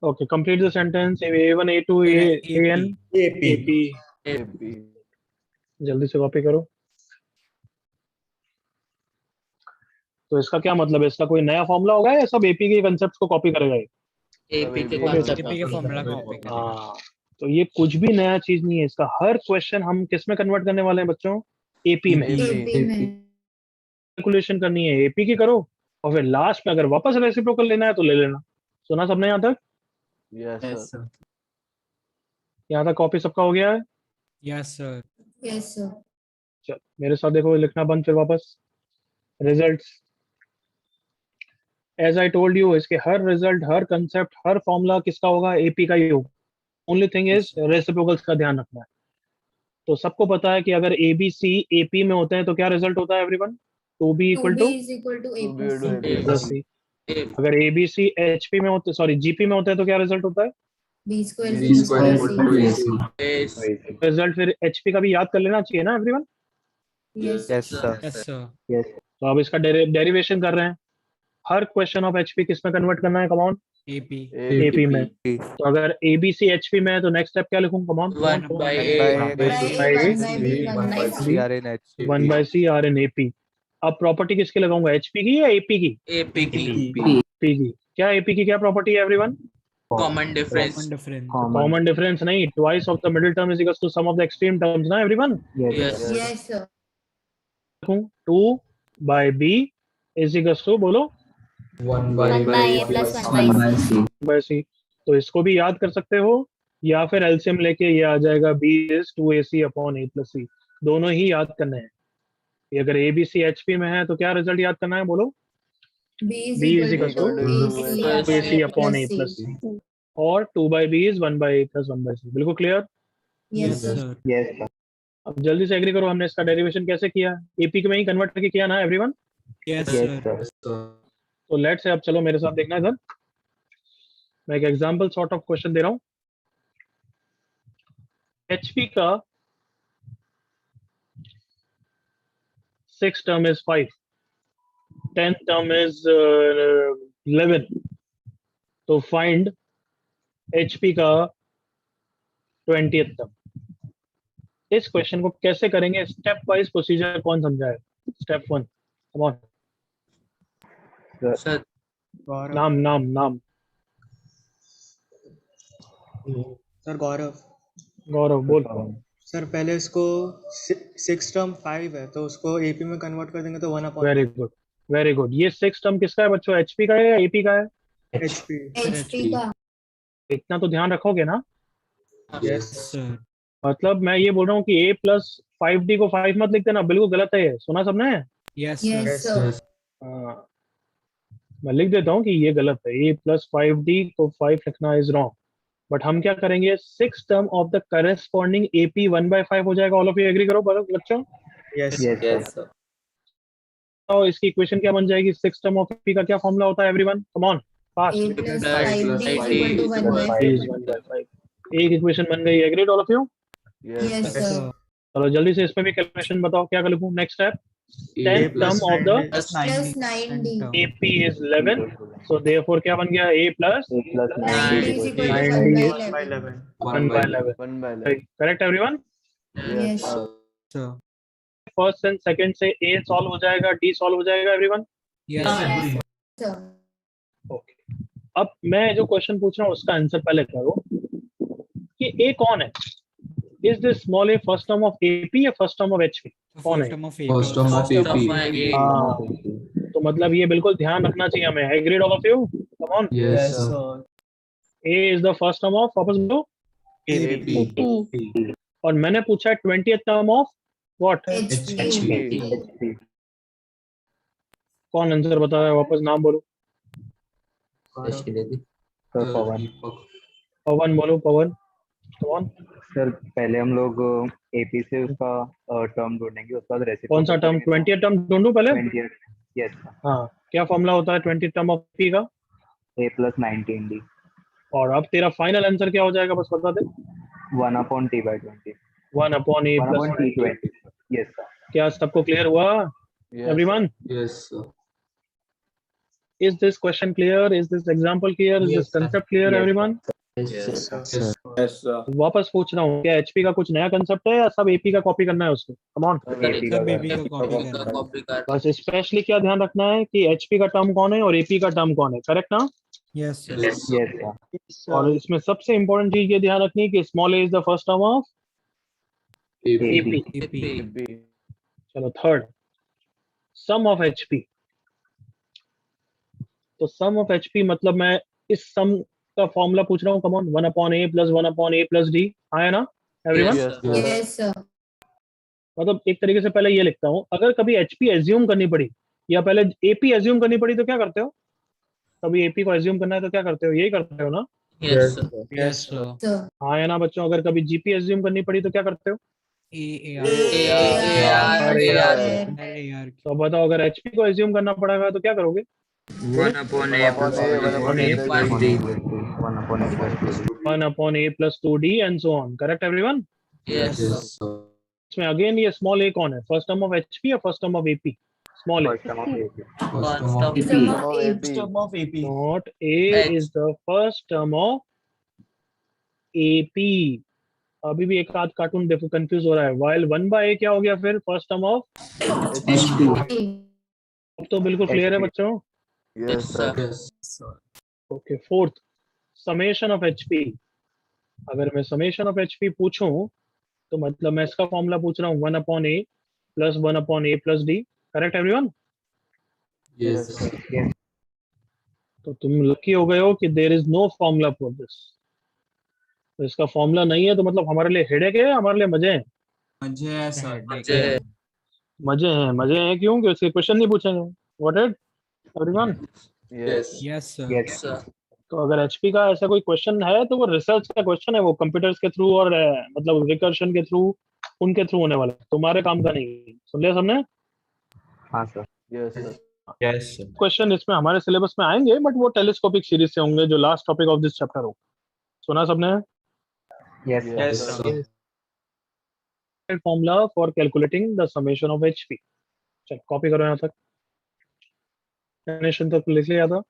Okay, complete the sentence. A1, A2, AN, AP. AB. जल्दी से कॉपी करो। तो इसका क्या मतलब है? इसका कोई नया फॉर्मूला होगा या सब एपी के कंसेप्ट को कॉपी करेगा ये? AP के Okay, concept AP के को फॉर्मूला copy कॉपी करेगा। हाँ, तो ये कुछ भी नया चीज नहीं है, इसका हर क्वेश्चन हम किस में कन्वर्ट करने वाले हैं बच्चों? एपी में। AP में। कैलकुलेशन करनी है एपी की करो, और फिर लास्ट में अगर वापस रेसिप्रोकल लेना है तो ले लेना। सुना सबने यहाँ तक? Yes, sir. यहाँ तक कॉपी सबका हो गया है? Yes, sir. Yes, sir. चल मेरे साथ देखो, लिखना बंद, फिर वापस results. As I told you, इसके हर रिजल्ट, हर कंसेप्ट, हर फॉर्मूला किसका होगा? एपी का ही होगा। ओनली थिंग इज रेसिप्रोकल्स का ध्यान रखना है। तो सबको पता है कि अगर ए बी सी एपी में होते हैं तो क्या रिजल्ट होता है everyone? 2b equal 2B two is equal to A 2B plus to C. A plus C. अगर ए बी सी एचपी में होते, सॉरी जीपी में होते हैं तो क्या रिजल्ट होता है? B square is equal to AC. Result फिर एचपी का भी याद कर लेना चाहिए ना एवरीवन? Yes. Yes, sir. तो अब इसका डेरिवेशन कर रहे हैं। हर क्वेश्चन ऑफ एचपी किस में कन्वर्ट करना है? Come on, AP. एपी में। तो अगर ए बी सी एचपी में है तो नेक्स्ट स्टेप क्या लिखूं? Come on, 1 by A. 1 by B, 1 by C. 1/C are in AP. अब प्रॉपर्टी किसकी लगाऊंगा? एचपी की या एपी की? AP की एपी की। क्या एपी की क्या प्रॉपर्टी है everyone? common difference. Common difference. Common difference नहीं, twice of the middle term is equal to sum of the extreme terms ना everyone? Yes. Yes, sir. 2/b is equal to, बोलो, 1 by A plus 1 by C. By C. तो इसको भी याद कर सकते हो, या फिर एलसीएम लेके ये आ जाएगा b is 2ac upon a plus c। दोनों ही याद करने हैं। ये अगर ए बी सी एचपी में है तो क्या रिजल्ट याद करना है? बोलो, B is b is equal equal to to ac upon a plus c, और 2/b is 1/a plus 1/c। बिल्कुल क्लियर? Yes, sir. sir. अब जल्दी से एग्री करो, हमने इसका डेरिवेशन कैसे किया? एपी में ही कन्वर्ट करके किया ना एवरीवन? Yes, sir. तो लेट्स से अब चलो मेरे साथ देखना इधर, मैं एक एग्जांपल सॉर्ट ऑफ क्वेश्चन दे रहा हूं। एचपी का 6th term is 5, 10th term is 11. तो find HP का 20th term. इस क्वेश्चन को कैसे करेंगे? स्टेप वाइज प्रोसीजर कौन समझाए? Step 1, come on. सर नाम सर गौरव। गौरव बोल। सर पहले इसको 6 टर्म 5 है तो उसको एपी में कन्वर्ट कर देंगे तो 1 अपॉन वेरी गुड। ये 6 टर्म किसका है बच्चों? एचपी का है या एपी का है? एचपी का। इतना तो ध्यान रखोगे ना? Yes sir. मतलब मैं ये बोल रहा हूँ कि a प्लस 5d को 5 मत लिख देना, बिल्कुल गलत है ये। सुना सबने? Yes sir. मैं लिख देता हूँ कि ये गलत है। a प्लस 5d को 5 लिखना इज रॉन्ग। बट हम क्या करेंगे? 6 term of the corresponding AP 1/5 हो जाएगा। ऑल ऑफ यू एग्री करो बच्चों? Yes sir. तो इसकी इक्वेशन क्या बन जाएगी? 6 टर्म ऑफ AP का क्या फॉर्मूला होता है एवरीवन? Come on fast. एक इक्वेशन बन गई। Agreed all of you? Yes, sir. चलो जल्दी से इस पे भी कैलकुलेशन बताओ, क्या लिखूं? Next step, 10th term of the plus 9d. AP is 11, so therefore क्या बन गया? A plus 9d is equal to 9d 1 by 11. 1/11. Correct everyone? Yes, sir. First and second से A सॉल्व हो जाएगा, D सॉल्व हो जाएगा everyone? Yes, sir. Okay. अब मैं जो क्वेश्चन पूछ रहा हूँ उसका आंसर पहले करो कि A कौन है? Is this small a first term of AP या first term of HP? कौन है? First term of AP. तो मतलब ये बिल्कुल ध्यान रखना चाहिए हमें। Agreed all of you? Come on. Yes, sir. A is the first term of वापस बोलो AP. और मैंने पूछा है 20th term of what? HP. कौन आंसर बता रहा है? वापस नाम बोलो। पवन बोलो। पवन कौन? सर पहले हम लोग एपी से उसका टर्म ढूंढेंगे, उसके बाद रेसिप्रोकल। कौन सा टर्म? 20th टर्म ढूंढूं पहले? 20th। यस। हाँ, क्या फॉर्मूला होता है 20th टर्म ऑफ P का? A plus 19d। और अब तेरा फाइनल आंसर क्या हो जाएगा बस बता दे। 1/t/20। 1/A plus 1/t20। Yes sir. क्या सबको क्लियर हुआ? Everyone? Yes, sir. Is this question clear? Is this example clear? Is this concept clear everyone? Yes, sir. Yes, sir. वापस पूछ रहा हूँ, क्या एचपी का कुछ नया कंसेप्ट है या सब एपी का कॉपी करना है उसको? Come on. बस स्पेशली क्या ध्यान रखना है कि एचपी का टर्म कौन है और एपी का टर्म कौन है। करेक्ट ना? Yes yes. और इसमें सबसे इंपॉर्टेंट चीज ये ध्यान रखनी है कि small A is the first term of AP. चलो थर्ड, सम ऑफ एचपी। तो सम ऑफ एचपी मतलब मैं इस सम का फॉर्मूला पूछ रहा हूँ। Come on, 1/A plus 1/A plus D आया ना एवरीवन? Yes, sir. मतलब एक तरीके से पहले ये लिखता हूँ, अगर कभी एचपी एज्यूम करनी पड़ी या पहले एपी एज्यूम करनी पड़ी तो क्या करते हो? कभी एपी को एज्यूम करना है तो क्या करते हो? यही करते हो ना? Yes sir. हाँ या ना बच्चों? अगर कभी जीपी एज्यूम करनी पड़ी तो क्या करते हो? तो बताओ, अगर एचपी को एज्यूम करना पड़ेगा तो क्या करोगे? 1/A plus 1/A plus 2D and so on. Correct everyone? Yes, sir. इसमें अगेन ये स्मॉल ए कौन है? फर्स्ट टर्म ऑफ एचपी या first term of AP? Small A. Not a is the first term of AP. अभी भी एक आध cartoon देखो कंफ्यूज हो रहा है। while 1/A क्या हो गया फिर? फर्स्ट टर्म ऑफ अब तो बिल्कुल क्लियर है बच्चों? Yes, sir. Okay. Fourth, summation of HP. अगर मैं समेशन ऑफ एचपी पूछूं तो मतलब मैं इसका फॉर्मूला पूछ रहा हूँ 1/A plus 1/A plus D। Correct everyone? Yes, sir. तो तुम लकी हो गए हो कि there is no formula for this. तो इसका फॉर्मूला नहीं है तो मतलब हमारे लिए हेडेक है, हमारे लिए मजे हैं? मजे हैं क्यों? कि उसके क्वेश्चन नहीं पूछेंगे। What it everyone? Yes sir. तो अगर एचपी का ऐसा कोई क्वेश्चन है तो वो रिसर्च का क्वेश्चन है, वो कंप्यूटर्स के थ्रू और मतलब रिकर्शन के थ्रू, उनके थ्रू होने वाला है, तुम्हारे काम का नहीं। सुन लिया सबने? हाँ सर। Yes, sir. क्वेश्चन इसमें हमारे सिलेबस में आएंगे बट वो टेलीस्कोपिक सीरीज से होंगे जो last topic of this chapter हो। सुना सबने? Yes sir. Formula for calculating the summation of HP. चल कॉपी करो यहाँ तक, डेफिनेशन तक लिख लिया था।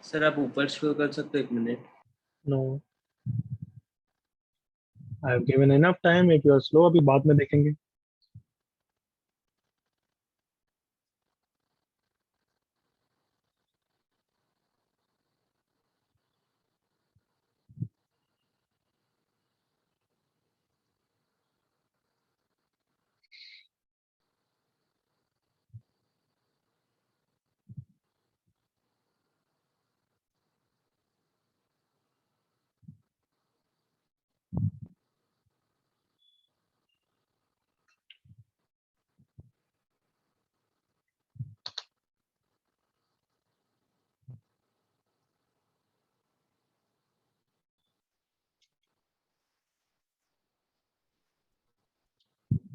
सर आप ऊपर स्क्रॉल कर सकते हो 1 minute? No, I have given enough time, if you are slow अभी बाद में देखेंगे।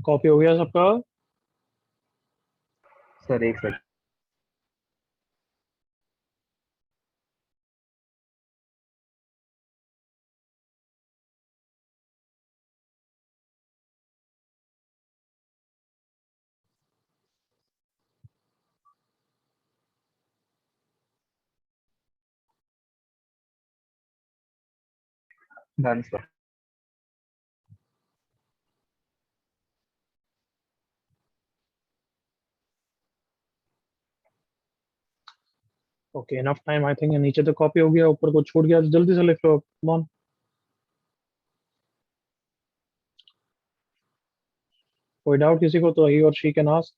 कॉपी हो गया सबका? सर एक second. Done sir. Okay, enough time I think. नीचे तो कॉपी हो गया, ऊपर को छूट गया, तो जल्दी से लिख लो, कम ऑन। कोई डाउट किसी को तो ही और she can ask.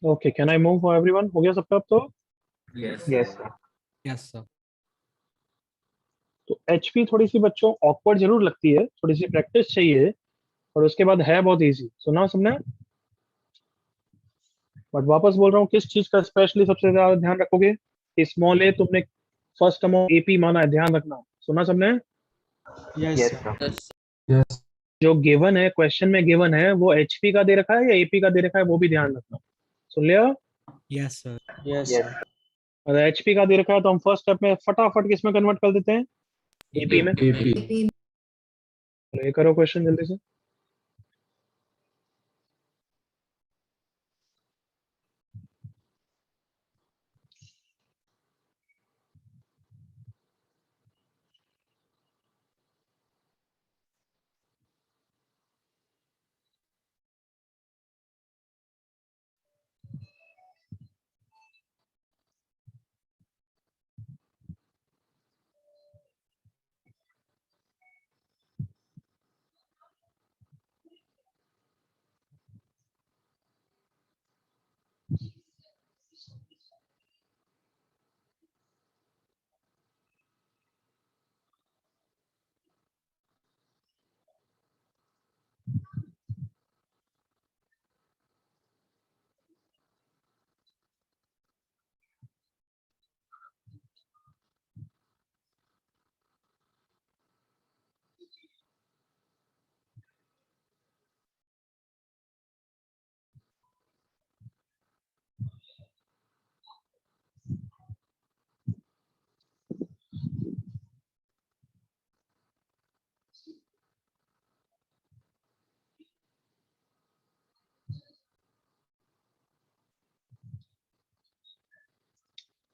Okay, can I move for everyone? हो गया सबका अब तो? Yes sir. Yes sir. तो एचपी थोड़ी सी बच्चों ऑकवर्ड जरूर लगती है, थोड़ी सी प्रैक्टिस चाहिए, और उसके बाद है बहुत इजी। सुना सबने? बट वापस बोल रहा हूँ, किस चीज का स्पेशली सबसे ज्यादा ध्यान रखोगे? स्मॉल ए तुमने फर्स्ट टर्म ऑफ एपी माना है, ध्यान रखना। सुना सबने? Yes sir. यस। जो गिवन है, क्वेश्चन में गिवन है, वो एचपी का दे रखा है या एपी का दे रखा है, वो भी ध्यान रखना। सुन लिया? Yes sir. Yes, Yes. sir. अगर एचपी का दे रखा है तो हम फर्स्ट स्टेप में फटाफट किस में कन्वर्ट कर देते हैं? एपी में। AP. ये करो क्वेश्चन जल्दी से।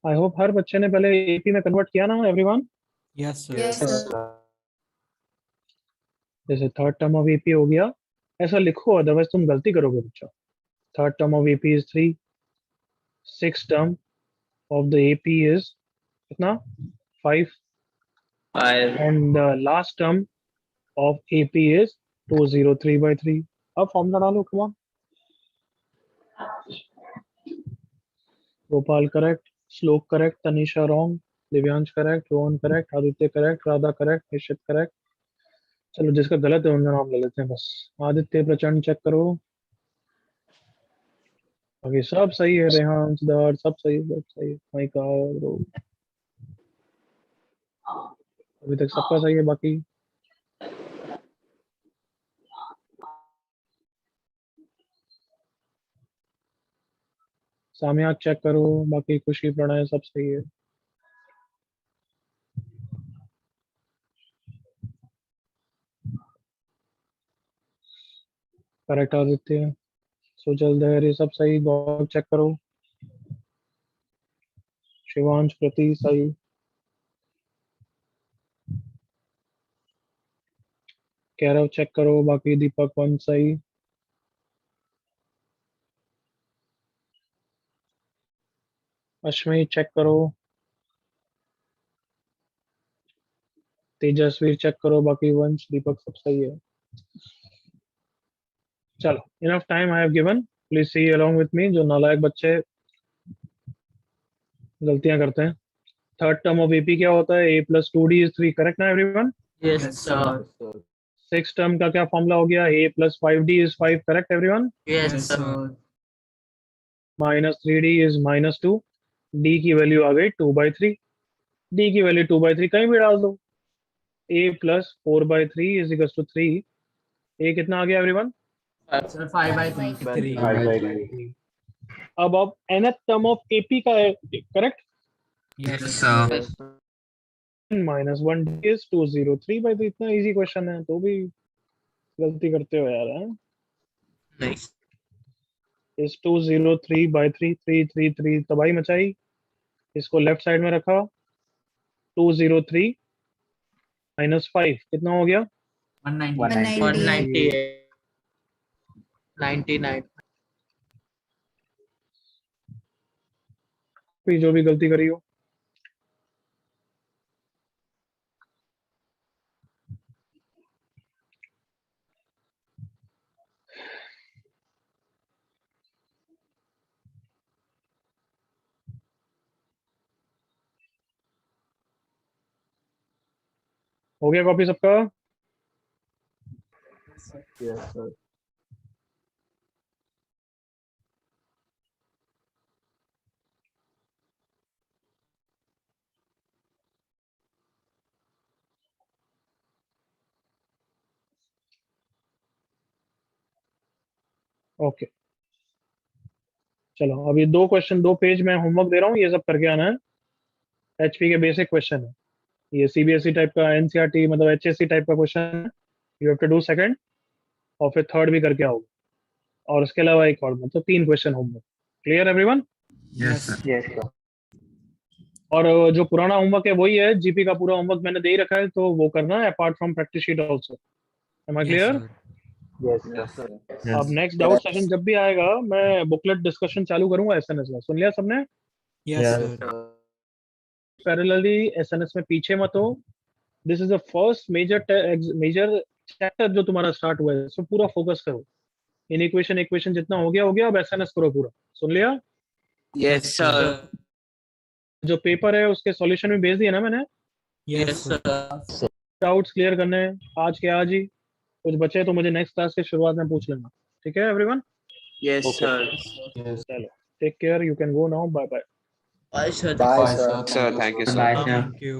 आई होप हर बच्चे ने पहले एपी में कन्वर्ट किया ना everyone. Yes sir. Yes, sir. जैसे थर्ड टर्म ऑफ एपी हो गया, ऐसा लिखो अदरवाइज तुम गलती करोगे बच्चा। Third term of AP is 3, six term of the AP is कितना? 5, 5. And the last term of AP is 203/3। अब फॉर्मूला डालो, कम ऑन। गोपाल करेक्ट, श्लोक correct, Tanisha wrong, Divyansh correct, Rohan correct, Aditya correct, Radha correct, निश्चित करेक्ट। चलो जिसका गलत है उनका नाम ले लेते हैं बस। आदित्य प्रचंड चेक करो, बाकी सब सही है। रेहान, सिद्धार्थ सब सही है, सब सही है। माइका ब्रो अभी तक सबका सही है। बाकी सामिया चेक करो, बाकी खुशी प्रणय सब सही है। करेक्ट आदित्य, सुजल धैर्य सब सही। गौरव चेक करो, शिवांश प्रति सही। कैरव चेक करो, बाकी दीपक वंश सही। अश्विनी चेक करो, तेजस्वी चेक करो, बाकी वंश दीपक सब सही है। चलो enough time I have given, please see along with me. जो नालायक बच्चे गलतियां करते हैं। थर्ड टर्म ऑफ एपी क्या होता है? a+2d is 3, करेक्ट ना everyone? Yes, sir. Six term का क्या फॉर्मूला हो गया? a+5d is 5, correct everyone? Yes, sir. -3d is -2, d की वैल्यू आ गई 2/3। d की वैल्यू 2/3 कहीं भी डाल दो। a+4/3 = 3। a कितना आ गया एवरीवन? Sir, 5/3. 5/3। अब nth टर्म ऑफ एपी का है, correct? Yes sir. -1d is 203/3। इतना इजी क्वेश्चन है तो भी गलती करते हो यार, हैं? Nice. इस 203/3, 3 तबाही मचाई। इसको लेफ्ट साइड में रखा। 203 -5 कितना हो गया? 198. 99. फिर जो भी गलती करी हो। हो गया कॉपी सबका? Yes, sir. ओके चलो अभी 2 क्वेश्चन 2 पेज में होमवर्क दे रहा हूँ, ये सब करके आना है। एचपी के बेसिक क्वेश्चन है, ये सीबीएसई टाइप का, एनसीईआरटी मतलब एचएससी टाइप का क्वेश्चन है। You have to do second और फिर थर्ड भी करके आओ, और उसके अलावा एक और, मतलब 3 question homework. Clear everyone? Yes sir. और जो पुराना होमवर्क है वही है, जीपी का पूरा होमवर्क मैंने दे ही रखा है, तो वो करना है apart from practice sheet also. Am I clear? Yes sir. अब नेक्स्ट डाउट सेशन जब भी आएगा मैं बुकलेट डिस्कशन चालू करूंगा एसएनएस में। सुन लिया सबने? यस पैरेलली एसएनएस में पीछे मत हो। This is the first major chapter जो तुम्हारा स्टार्ट हुआ है, सो पूरा फोकस करो। इन इक्वेशन जितना हो गया, अब एसएनएस करो पूरा। सुन लिया? Yes sir. जो पेपर है उसके सॉल्यूशन भी भेज दिया ना मैंने। Yes sir. डाउट्स क्लियर करने हैं आज के आज ही, कुछ बचे तो मुझे नेक्स्ट क्लास के शुरुआत में पूछ लेना। ठीक है एवरीवन? Yes sir. चलो take care, you can go now, bye bye. Bye, sir. Bye, sir. Sir thank you Bye, sir. sir. Thank you.